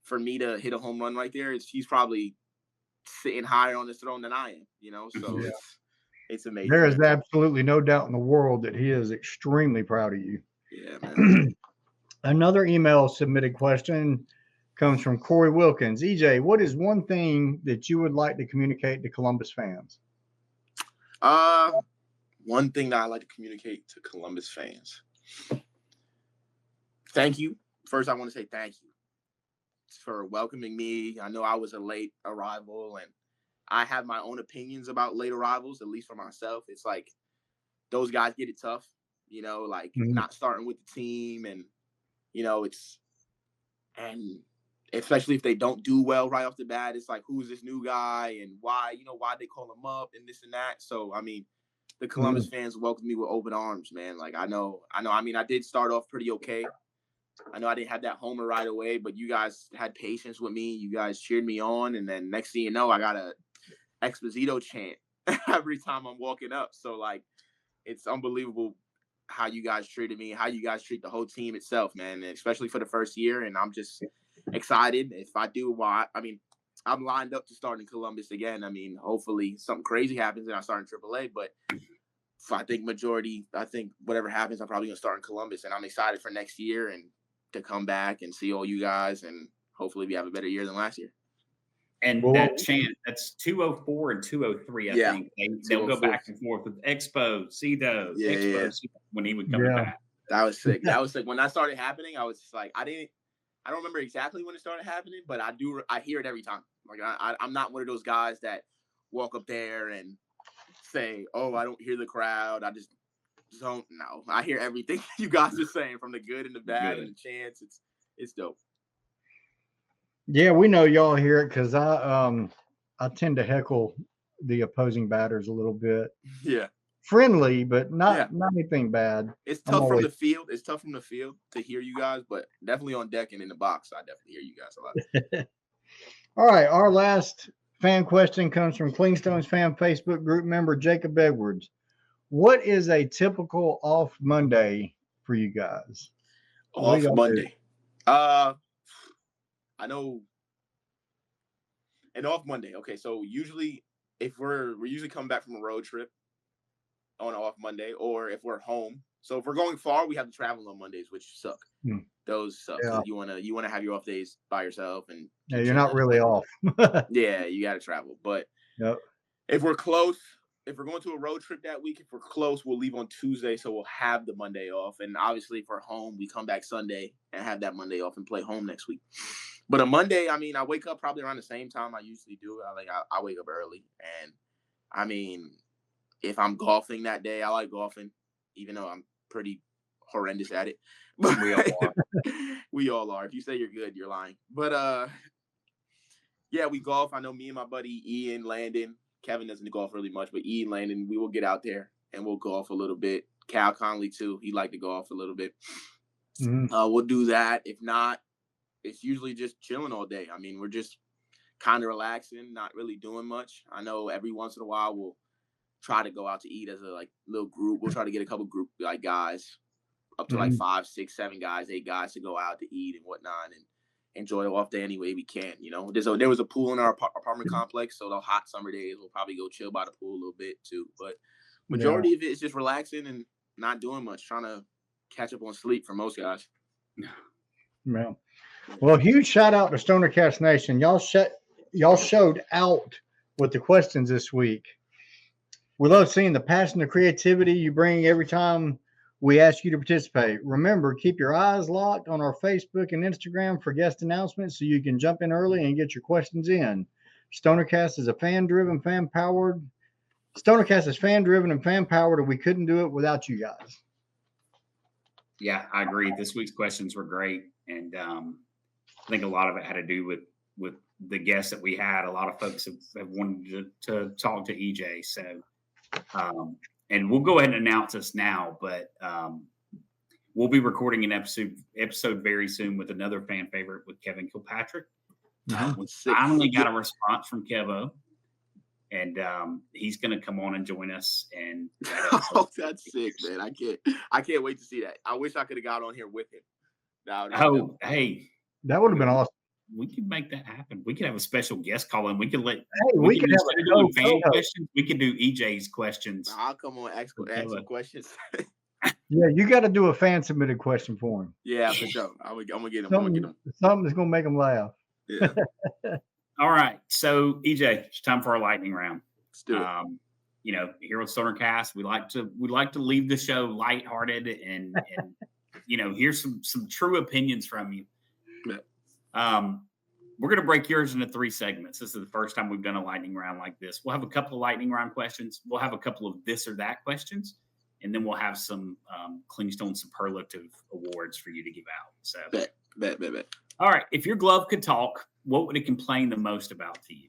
For me to hit a home run right there, he's probably sitting higher on the throne than I am, so it's amazing. There is absolutely no doubt in the world that he is extremely proud of you. Yeah, man. Another email submitted question comes from Corey Wilkins. EJ, what is one thing that you would like to communicate to Columbus fans? One thing that I like to communicate to Columbus fans. Thank you. First, I want to say thank you for welcoming me. I know I was a late arrival, and I have my own opinions about late arrivals, at least for myself. It's like those guys get it tough, not starting with the team, and and especially if they don't do well right off the bat, it's like, who's this new guy and why they call him up and this and that. So I mean, the Columbus fans welcomed me with open arms, man. Like, I know. I mean, I did start off pretty okay. I know I didn't have that homer right away, but you guys had patience with me. You guys cheered me on, and then next thing you know, I got a Exposito chant every time I'm walking up. So, like, it's unbelievable how you guys treated me, how you guys treat the whole team itself, man, and especially for the first year. And I'm just excited. If I do, I'm lined up to start in Columbus again. I mean, hopefully something crazy happens and I start in AAA, but I think whatever happens, I'm probably going to start in Columbus, and I'm excited for next year and to come back and see all you guys, and hopefully we have a better year than last year. And that chant, that's 204 and 203, I think. They'll go back and forth with Exposito, when he would come back. That was sick. When that started happening, I was just like, I don't remember exactly when it started happening, but I hear it every time. Like, I'm not one of those guys that walk up there and say, oh, I don't hear the crowd. I just don't know. I hear everything you guys are saying, from the good and the bad and the chants. It's dope. Yeah, we know y'all hear it because I tend to heckle the opposing batters a little bit. Yeah. Friendly, but not anything bad. It's tough from the field. It's tough from the field to hear you guys, but definitely on deck and in the box, I definitely hear you guys a lot. All right, our last fan question comes from Clingstones fan Facebook group member Jacob Edwards. What is a typical off Monday for you guys? Off Monday. I know an off Monday. Okay, so usually if we're usually coming back from a road trip on off Monday, or if we're home. So if we're going far, we have to travel on Mondays, which suck. Those suck. Yeah. You wanna have your off days by yourself, and you're not really off. Yeah, you got to travel. But if we're close, if we're going to a road trip that week, if we're close, we'll leave on Tuesday, so we'll have the Monday off. And obviously, if we're home, we come back Sunday and have that Monday off and play home next week. But a Monday, I mean, I wake up probably around the same time I usually do. I wake up early, and I mean, if I'm golfing that day, I like golfing, even though I'm pretty horrendous at it. But we all are. We all are. If you say you're good, you're lying. But yeah, we golf. I know me and my buddy Ian Landon. Kevin doesn't golf really much, but Ian Landon, we will get out there and we'll golf a little bit. Cal Conley too. He liked to golf a little bit. We'll do that. If not, it's usually just chilling all day. I mean, we're just kind of relaxing, not really doing much. I know every once in a while we'll try to go out to eat as a little group. We'll try to get a couple group guys, up to 5, 6, 7 guys, 8 guys to go out to eat and whatnot, and enjoy the off day any way we can. There was a pool in our apartment complex, so the hot summer days we'll probably go chill by the pool a little bit too. But majority of it is just relaxing and not doing much, trying to catch up on sleep for most guys. Yeah. Well, huge shout out to StonerCast Nation. Y'all showed out with the questions this week. We love seeing the passion and creativity you bring every time we ask you to participate. Remember, keep your eyes locked on our Facebook and Instagram for guest announcements so you can jump in early and get your questions in. StonerCast is fan-driven and fan-powered, and we couldn't do it without you guys. Yeah, I agree. This week's questions were great, and I think a lot of it had to do with the guests that we had. A lot of folks have wanted to talk to EJ, so and we'll go ahead and announce this now, but we'll be recording an episode very soon with another fan favorite with Kevin Kilpatrick. We finally got a response from Kevo, and he's going to come on and join us. And that's sick, man! I can't wait to see that. I wish I could have got on here with him. Hey, that would have been awesome. We could make that happen. We could have a special guest call in. We could let. We could have fan questions. We could do EJ's questions. I'll come on ask some questions. Yeah, you got to do a fan submitted question for him. Yeah, for sure. I'm gonna get him. Something that's gonna make him laugh. Yeah. All right, so EJ, it's time for our lightning round. Let's do it. Here on StonerCast, we like to leave the show lighthearted and hear some true opinions from you. Yeah. We're going to break yours into 3 segments. This is the first time we've done a lightning round like this. We'll have a couple of lightning round questions. We'll have a couple of this or that questions, and then we'll have some Clingstone superlative awards for you to give out. So, bet. All right. If your glove could talk, what would it complain the most about to you?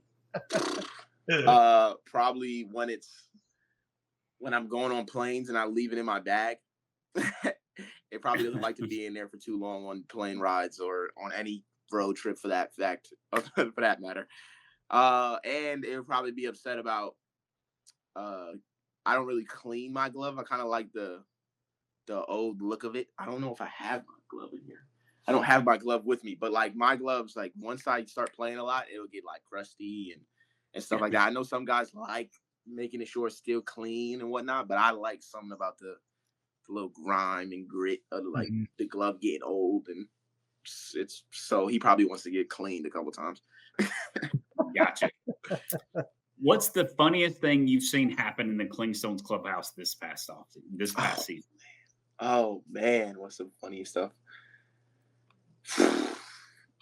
Probably when I'm going on planes and I leave it in my bag. It probably doesn't like to be in there for too long on plane rides or on any road trip for that matter. And it would probably be upset about I don't really clean my glove. I kind of like the old look of it. I don't know if I have my glove in here. I don't have my glove with me, but like my gloves, like once I start playing a lot, it'll get like crusty and stuff like that. I know some guys like making sure it's still clean and whatnot, but I like something about the little grime and grit of like the glove getting old, and it's so he probably wants to get cleaned a couple times. Gotcha. What's the funniest thing you've seen happen in the Clingstones clubhouse this past season? Oh man, what's some funny stuff?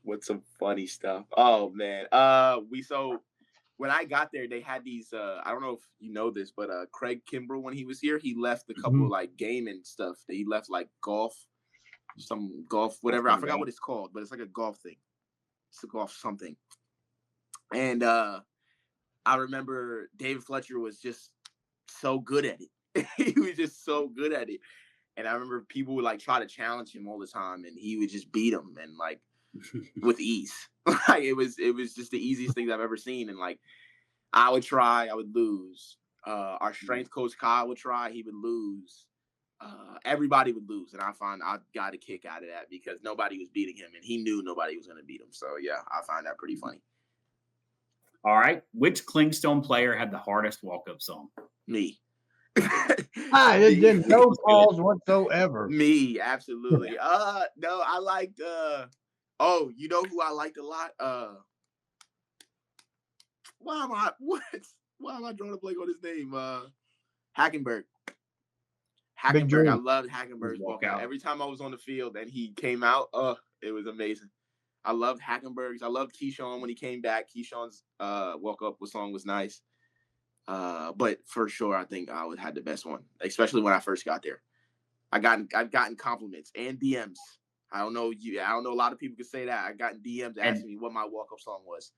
What's some funny stuff? Oh man, when I got there, they had these. I don't know if you know this, but Craig Kimbrell, when he was here, he left a couple of like gaming stuff. He left like some golf, whatever. I forgot what it's called, but it's like a golf thing. It's a golf something. And I remember David Fletcher was just so good at it. He was just so good at it. And I remember people would like try to challenge him all the time, and he would just beat them and like with ease. Like it was just the easiest thing I've ever seen. And like I would try, I would lose. Our strength coach Kyle would try, he would lose. Everybody would lose, and I got a kick out of that because nobody was beating him, and he knew nobody was going to beat him. So yeah, I find that pretty funny. All right, which Clingstone player had the hardest walk-up song? Me. It did no calls whatsoever. Me, absolutely. No, I liked. You know who I liked a lot? Why am I drawing a blank on his name? Hackenberg. I loved Hackenberg's walkout. Every time I was on the field and he came out, it was amazing. I loved Hackenberg's. I loved Keyshawn when he came back. Keyshawn's walk-up song was nice. But for sure, I think I had the best one, especially when I first got there. I've gotten compliments and DMs. I don't know a lot of people could say that. I got DMs asking me what my walk-up song was.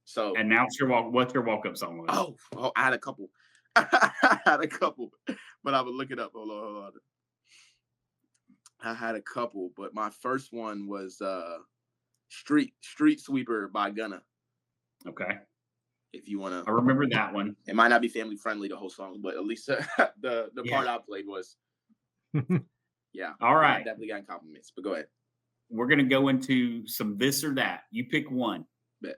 So and now what's your walk-up song was? Oh, I had a couple. But I would look it up. Hold on. I had a couple, but my first one was Street Sweeper by Gunna. Okay. If you want to, I remember that one. It might not be family friendly, the whole song, but at least the part I played was. Yeah. All right. I definitely got compliments, but go ahead. We're going to go into some this or that. You pick one. Bet.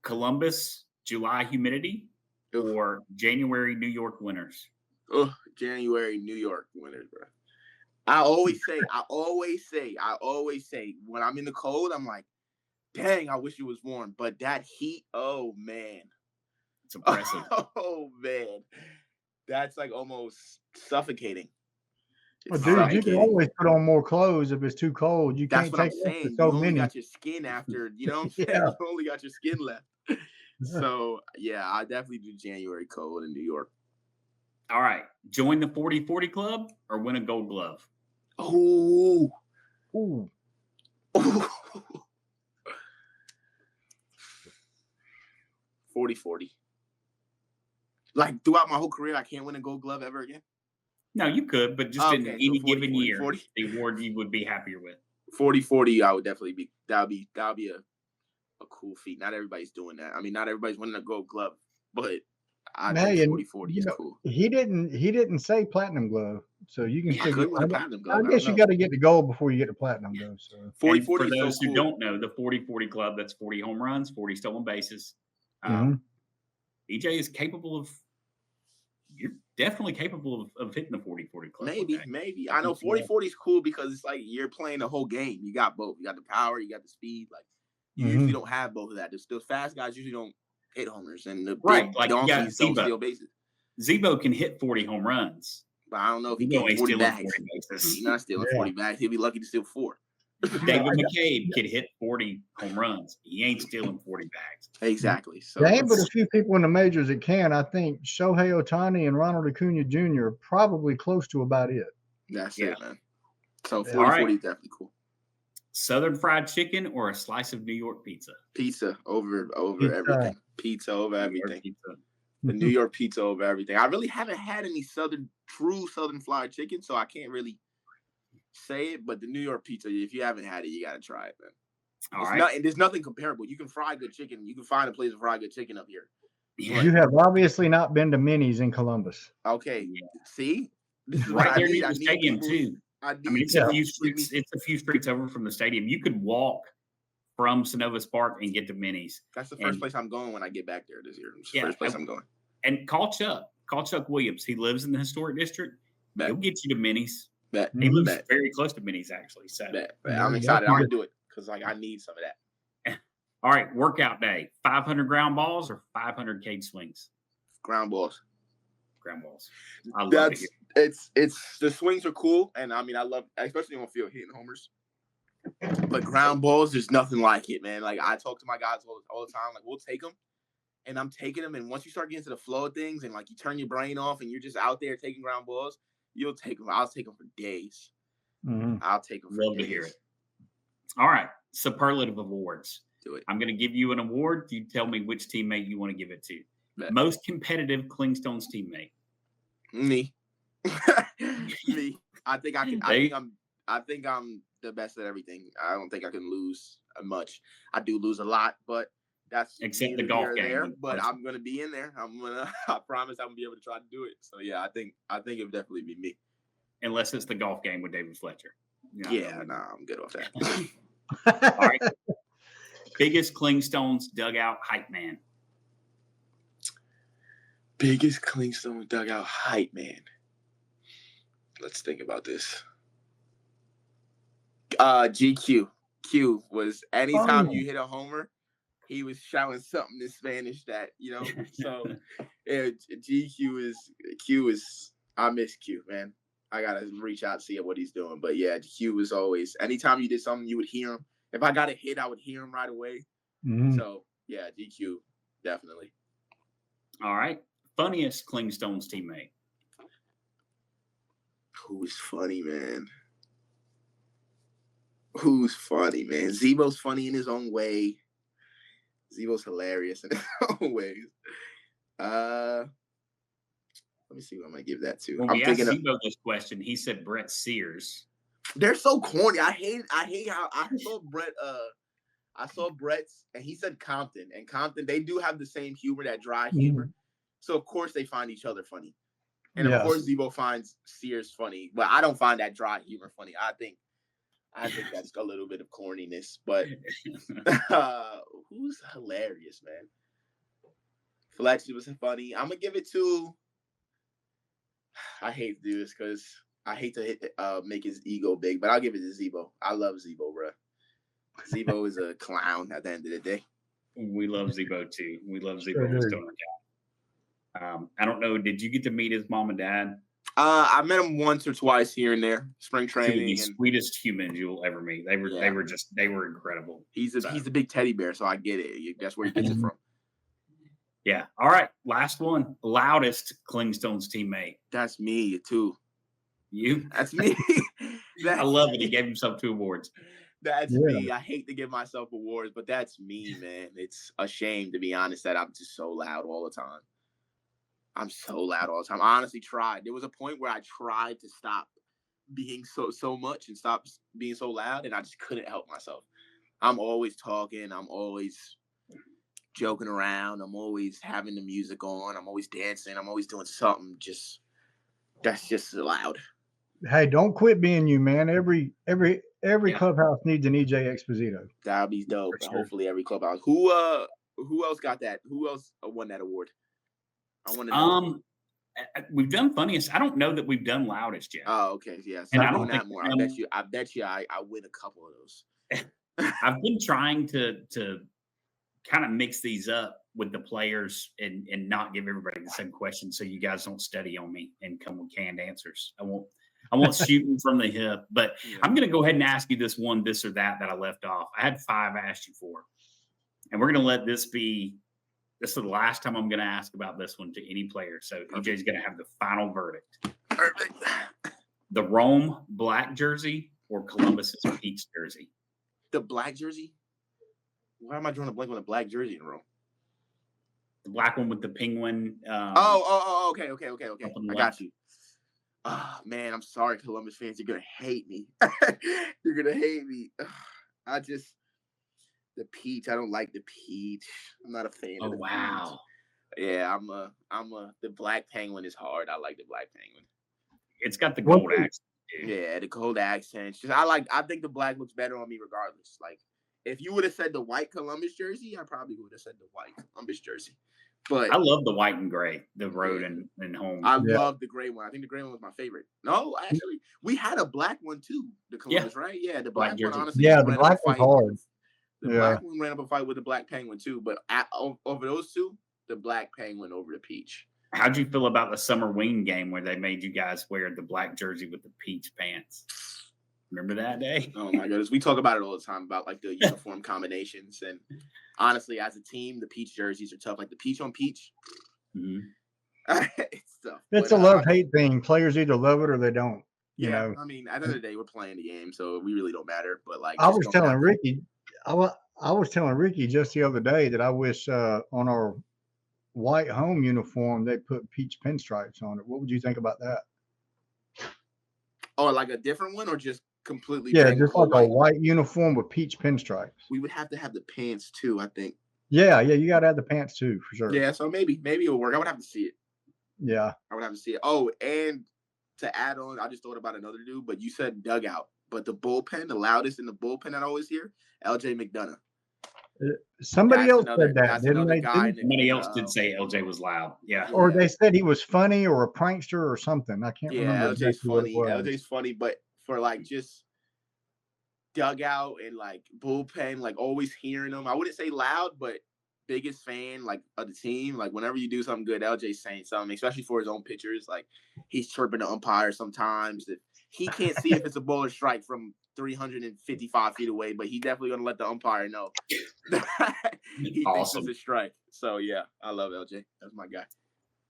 Columbus, July humidity, or January, New York winters? January, New York winters, bro. I always say when I'm in the cold, I'm like, dang, I wish it was warm. But that heat, oh man. It's impressive. Oh man, that's like almost suffocating. Well, It's dude, you suffocating. can always put on more clothes if it's too cold. You That's can't what I'm take off saying. so You only many. got your skin after, you know what I'm saying? Yeah. You only got your skin left. So, yeah, I definitely do January cold in New York. All right. Join the 40-40 club or win a gold glove. Oh. Ooh. 40-40. Like, throughout my whole career, I can't win a gold glove ever again? No, you could, but just in Okay, so any 40, given 40, year, 40. the award you would be happier with. 40-40, I would definitely be. That would be a cool feat. Not everybody's doing that. I mean, not everybody's winning a gold glove, but I think 40-40 is cool. He didn't say platinum glove, so you can I still could get. win a platinum glove. I guess you got to get the gold before you get the platinum, though. So 40-40 for is those so who cool. don't know, the 40-40 club, that's 40 home runs, 40 stolen bases. EJ is capable of. You're definitely capable of hitting the 40-40 club. Maybe. I know 40-40 is cool because it's like you're playing the whole game. You got both. You got the power, you got the speed. Like you usually don't have both of that. Those fast guys usually don't hit homers, and the big donkeys don't steal bases. Zebo can hit 40 home runs. But I don't know if he can hit 40 bags. 40 bases. He's not stealing 40 bags. He'll be lucky to steal 4. David McCabe could hit 40 home runs. He ain't stealing 40 bags. Exactly. So there ain't but a few people in the majors that can. I think Shohei Ohtani and Ronald Acuna Jr. are probably close to about it. That's it, man. So 40-40 is definitely cool. Southern fried chicken or a slice of New York pizza? Pizza over everything. Pizza over everything. The New York pizza over everything. I really haven't had any true Southern fried chicken, so I can't really say it. But the New York pizza, if you haven't had it, you got to try it, man. There's nothing comparable. You can fry good chicken. You can find a place to fry good chicken up here. You have obviously not been to Minnie's in Columbus. Okay. See? This is right there near the stadium, too. I mean, it's a few streets. It's a few streets over from the stadium. You could walk from Synovus Park and get to Minnie's. That's the first place I'm going when I get back there this year. It's the first place I'm going. And call Chuck Williams. He lives in the historic district. He'll get you to Minnie's. He lives very close to Minnie's, actually. So I'm excited. I'm gonna do it because I need some of that. All right, workout day: 500 ground balls or 500 cage swings. Ground balls. I love it. It's the swings are cool, and I mean I love, especially on field hitting homers. But ground balls, there's nothing like it, man. Like I talk to my guys all the time. Like we'll take them, and I'm taking them. And once you start getting to the flow of things, and like you turn your brain off, and you're just out there taking ground balls, you'll take them. I'll take them for days. I'll take them for days. Love to hear it. All right, superlative awards. Do it. I'm going to give you an award. You tell me which teammate you want to give it to. Most competitive Clingstones teammate. Me. Me. I think I'm the best at everything. I don't think I can lose much. I do lose a lot, but that's except the golf game. There, but I'm gonna be in there. I promise I'm gonna be able to try to do it. So yeah, I think it would definitely be me. Unless it's the golf game with David Fletcher. I'm good off that. All right. Biggest Clingstones dugout hype man. Biggest Clingstone dugout hype man. Let's think about this. GQ. Q was anytime you hit a homer, he was shouting something in Spanish that, so Q is I miss Q, man. I gotta reach out and see what he's doing. But yeah, Q was always anytime you did something, you would hear him. If I got a hit, I would hear him right away. So yeah, GQ, definitely. All right. Funniest Clingstones teammate. Who's funny, man? Zebo's funny in his own way. Zebo's hilarious in his own ways. Let me see who I'm gonna give that to. When we asked Zebo this question, he said Brett Sears. They're so corny. I hate how I saw Brett. I saw Brett's, and he said Compton. And Compton, they do have the same humor, that dry humor. So of course they find each other funny, and of course Zebo finds Sears funny. But I don't find that dry humor funny. I think that's a little bit of corniness. But who's hilarious, man? Fletcher was funny. I'm gonna give it to. I hate to do this because I hate to make his ego big, but I'll give it to Zebo. I love Zebo, bro. Zebo is a clown at the end of the day. We love Zebo too. We love Zebo. I don't know. Did you get to meet his mom and dad? I met him once or twice here and there, spring Two of training. the And sweetest humans you'll ever meet. They were incredible. he's a big teddy bear, so I get it. That's where he gets it from. Yeah. All right. Last one. Loudest Clingstones teammate. That's me too. You? That's me. I love it. He gave himself 2 awards. That's me. I hate to give myself awards, but that's me, man. It's a shame, to be honest, that I'm just so loud all the time. I'm so loud all the time. I honestly tried. There was a point where I tried to stop being so much and stop being so loud, and I just couldn't help myself. I'm always talking. I'm always joking around. I'm always having the music on. I'm always dancing. I'm always doing something. That's just loud. Hey, don't quit being you, man. Every clubhouse needs an EJ Exposito. That'll be dope. Sure. Hopefully every clubhouse. Who else got that? Who else won that award? I want to know. We've done funniest. I don't know that we've done loudest yet. Oh, okay. Yeah. So And I I'm don't doing that think more. I bet you I win a couple of those. I've been trying to kind of mix these up with the players and not give everybody the same question, so you guys don't study on me and come with canned answers. I won't shooting from the hip, but yeah. I'm going to go ahead and ask you this or that I left off. I had 5 I asked you for, and we're going to let this be. This is the last time I'm going to ask about this one to any player. So EJ's going to have the final verdict. Perfect. The Rome black jersey or Columbus's peach jersey? The black jersey? Why am I drawing a blank on the black jersey in Rome? The black one with the penguin. Okay. I got you. Oh, man, I'm sorry, Columbus fans. You're going to hate me. You're going to hate me. The peach. I don't like the peach. I'm not a fan of the wow. peach. Yeah, the black penguin is hard. I like the black penguin. It's got the gold accent. Yeah, the gold accent. I think the black looks better on me regardless. Like, if you would have said the white Columbus jersey, I probably would have said the white Columbus jersey. But I love the white and gray, the road and home. I love the gray one. I think the gray one was my favorite. No, actually, we had a black one too. The Columbus, right? Yeah, the black one. Honestly, the black one's hard. The black one ran up a fight with the black penguin too. But over those two, the black penguin over the peach. How'd you feel about the summer wing game where they made you guys wear the black jersey with the peach pants? Remember that day? Oh my goodness, we talk about it all the time about like the uniform combinations, and honestly, as a team, the peach jerseys are tough. Like the peach on peach, it's tough. It's a love-hate thing. Players either love it or they don't. You know. I mean, at the end of the day, we're playing the game, so we really don't matter. But like, I was telling Ricky just the other day that I wish on our white home uniform they put peach pinstripes on it. What would you think about that? Oh, like a different one, or just completely? Yeah, just like a white uniform with peach pinstripes. We would have to have the pants too, I think. Yeah, you got to have the pants too, for sure. Yeah, so maybe it'll work. I would have to see it. Yeah, I would have to see it. Oh, and to add on, I just thought about another dude, but you said dugout, but the bullpen, the loudest in the bullpen I always hear, LJ McDonough. Somebody else said that, didn't they? Somebody else did say LJ was loud. Yeah. Or they said he was funny or a prankster or something. I can't remember. LJ's funny. LJ's funny, but for like just dugout and like bullpen, like always hearing him. I wouldn't say loud, but biggest fan like of the team. Like whenever you do something good, LJ's saying something, especially for his own pitchers. Like he's chirping the umpire sometimes. That he can't see if it's a ball or strike from 355 feet away, but he's definitely gonna let the umpire know. He thinks it's a strike. So yeah, I love LJ. That's my guy.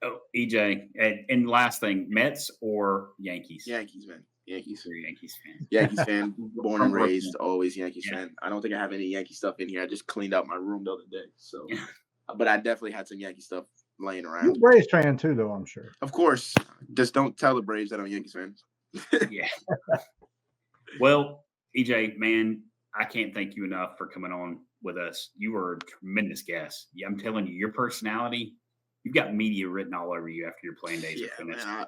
Oh, EJ, and last thing, Mets or Yankees? Yankees, man. Yankees. You're a Yankees fan. Yankees fan, born and raised, always Yankees fan. I don't think I have any Yankee stuff in here. I just cleaned out my room the other day. So, but I definitely had some Yankee stuff laying around. You're a Braves fan too, though, I'm sure. Of course. Just don't tell the Braves that I'm a Yankees fan. Yeah. Well, EJ, man, I can't thank you enough for coming on with us. You were a tremendous guest. Yeah, I'm telling you, your personality, you've got media written all over you after your playing days are finished. Man,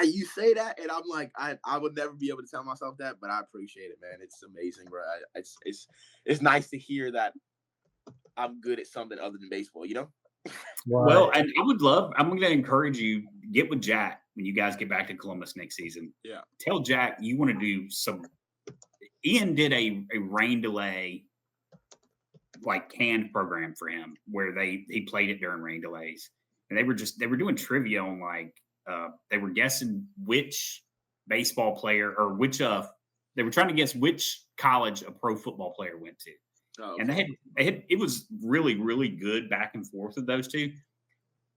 you say that, and I'm like, I would never be able to tell myself that, but I appreciate it, man. It's amazing, bro. It's nice to hear that I'm good at something other than baseball, you know? Right. Well, and I'm going to encourage you, get with Jack when you guys get back to Columbus next season. Yeah. Tell Jack you want to do some. Ian did a rain delay like canned program for him where he played it during rain delays. and they were doing trivia on they were guessing which baseball player or which they were trying to guess which college a pro football player went to. Oh, And they had it was really, really good back and forth with those two.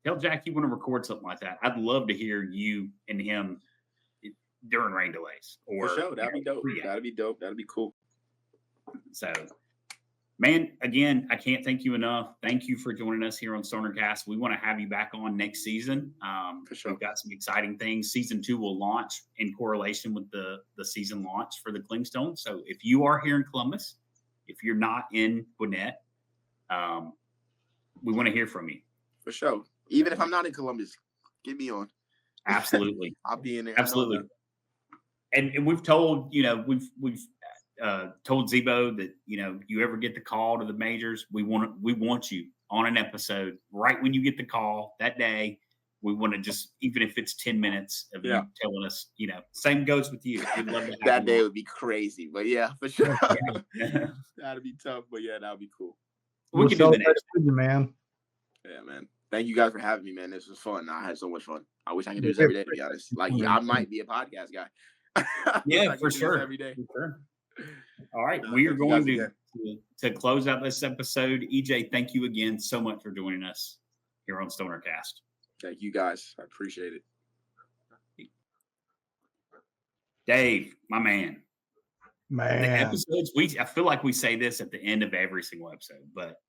Tell Jack you want to record something like that. I'd love to hear you and him during rain delays. For sure. That'd be dope. That'd be dope. That'd be cool. So, man, again, I can't thank you enough. Thank you for joining us here on StonerCast. We want to have you back on next season. For sure. We've got some exciting things. Season 2 will launch in correlation with the season launch for the Clingstones. So if you are here in Columbus, if you're not in Gwinnett, we want to hear from you. For sure. Even if I'm not in Columbus, get me on. Absolutely. I'll be in there. Absolutely. And we've told, we've told Zebo that, you ever get the call to the majors, we want you on an episode right when you get the call that day. We want to just, even if it's 10 minutes of you telling us, same goes with you. We'd love to have that day on. would be crazy, but yeah, for sure. Yeah. That'd be tough, but yeah, that'd be cool. We can do the next. Man. Yeah, man. Thank you guys for having me, man. This was fun. I had so much fun. I wish I could do this every day, to be honest. I might be a podcast guy. Yeah, for sure. Every day. For sure. All right. We are going to close out this episode. EJ, thank you again so much for joining us here on StonerCast. Thank you guys. I appreciate it. Dave, my man. The Man. episodes, I feel like we say this at the end of every single episode, but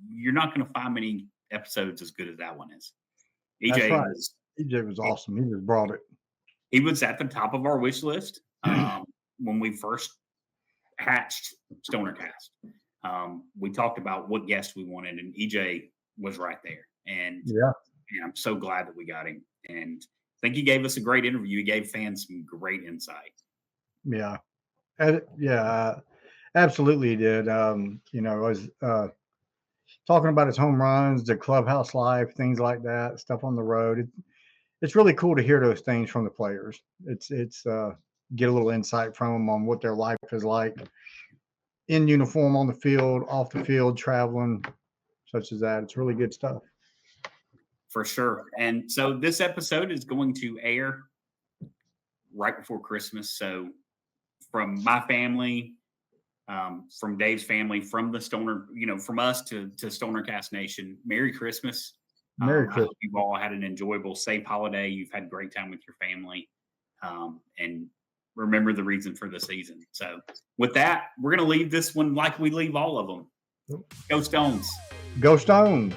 you're not going to find many episodes as good as that one is. That's EJ right. was was awesome. He just brought it. he was at the top of our wish list when we first hatched StonerCast. We talked about what guest we wanted, and EJ was right there. And I'm so glad that we got him. And I think he gave us a great interview. He gave fans some great insight. Yeah. Absolutely he did. I was talking about his home runs, the clubhouse life, things like that, stuff on the road. It's really cool to hear those things from the players. It's get a little insight from them on what their life is like in uniform, on the field, off the field, traveling, such as that. It's really good stuff. For sure. And so this episode is going to air right before Christmas. So from my family, from Dave's family, from the Stoner, from us to StonerCast Nation, Merry Christmas. Merry I Christmas. hope you've all had an enjoyable, safe holiday. You've had a great time with your family. And remember the reason for the season. So with that, we're going to leave this one like we leave all of them. Go Stones. Go Stone.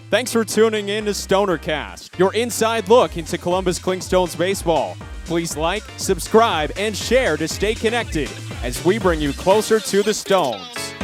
Thanks for tuning in to StonerCast, your inside look into Columbus Clingstones baseball. Please like, subscribe, and share to stay connected as we bring you closer to the Stones.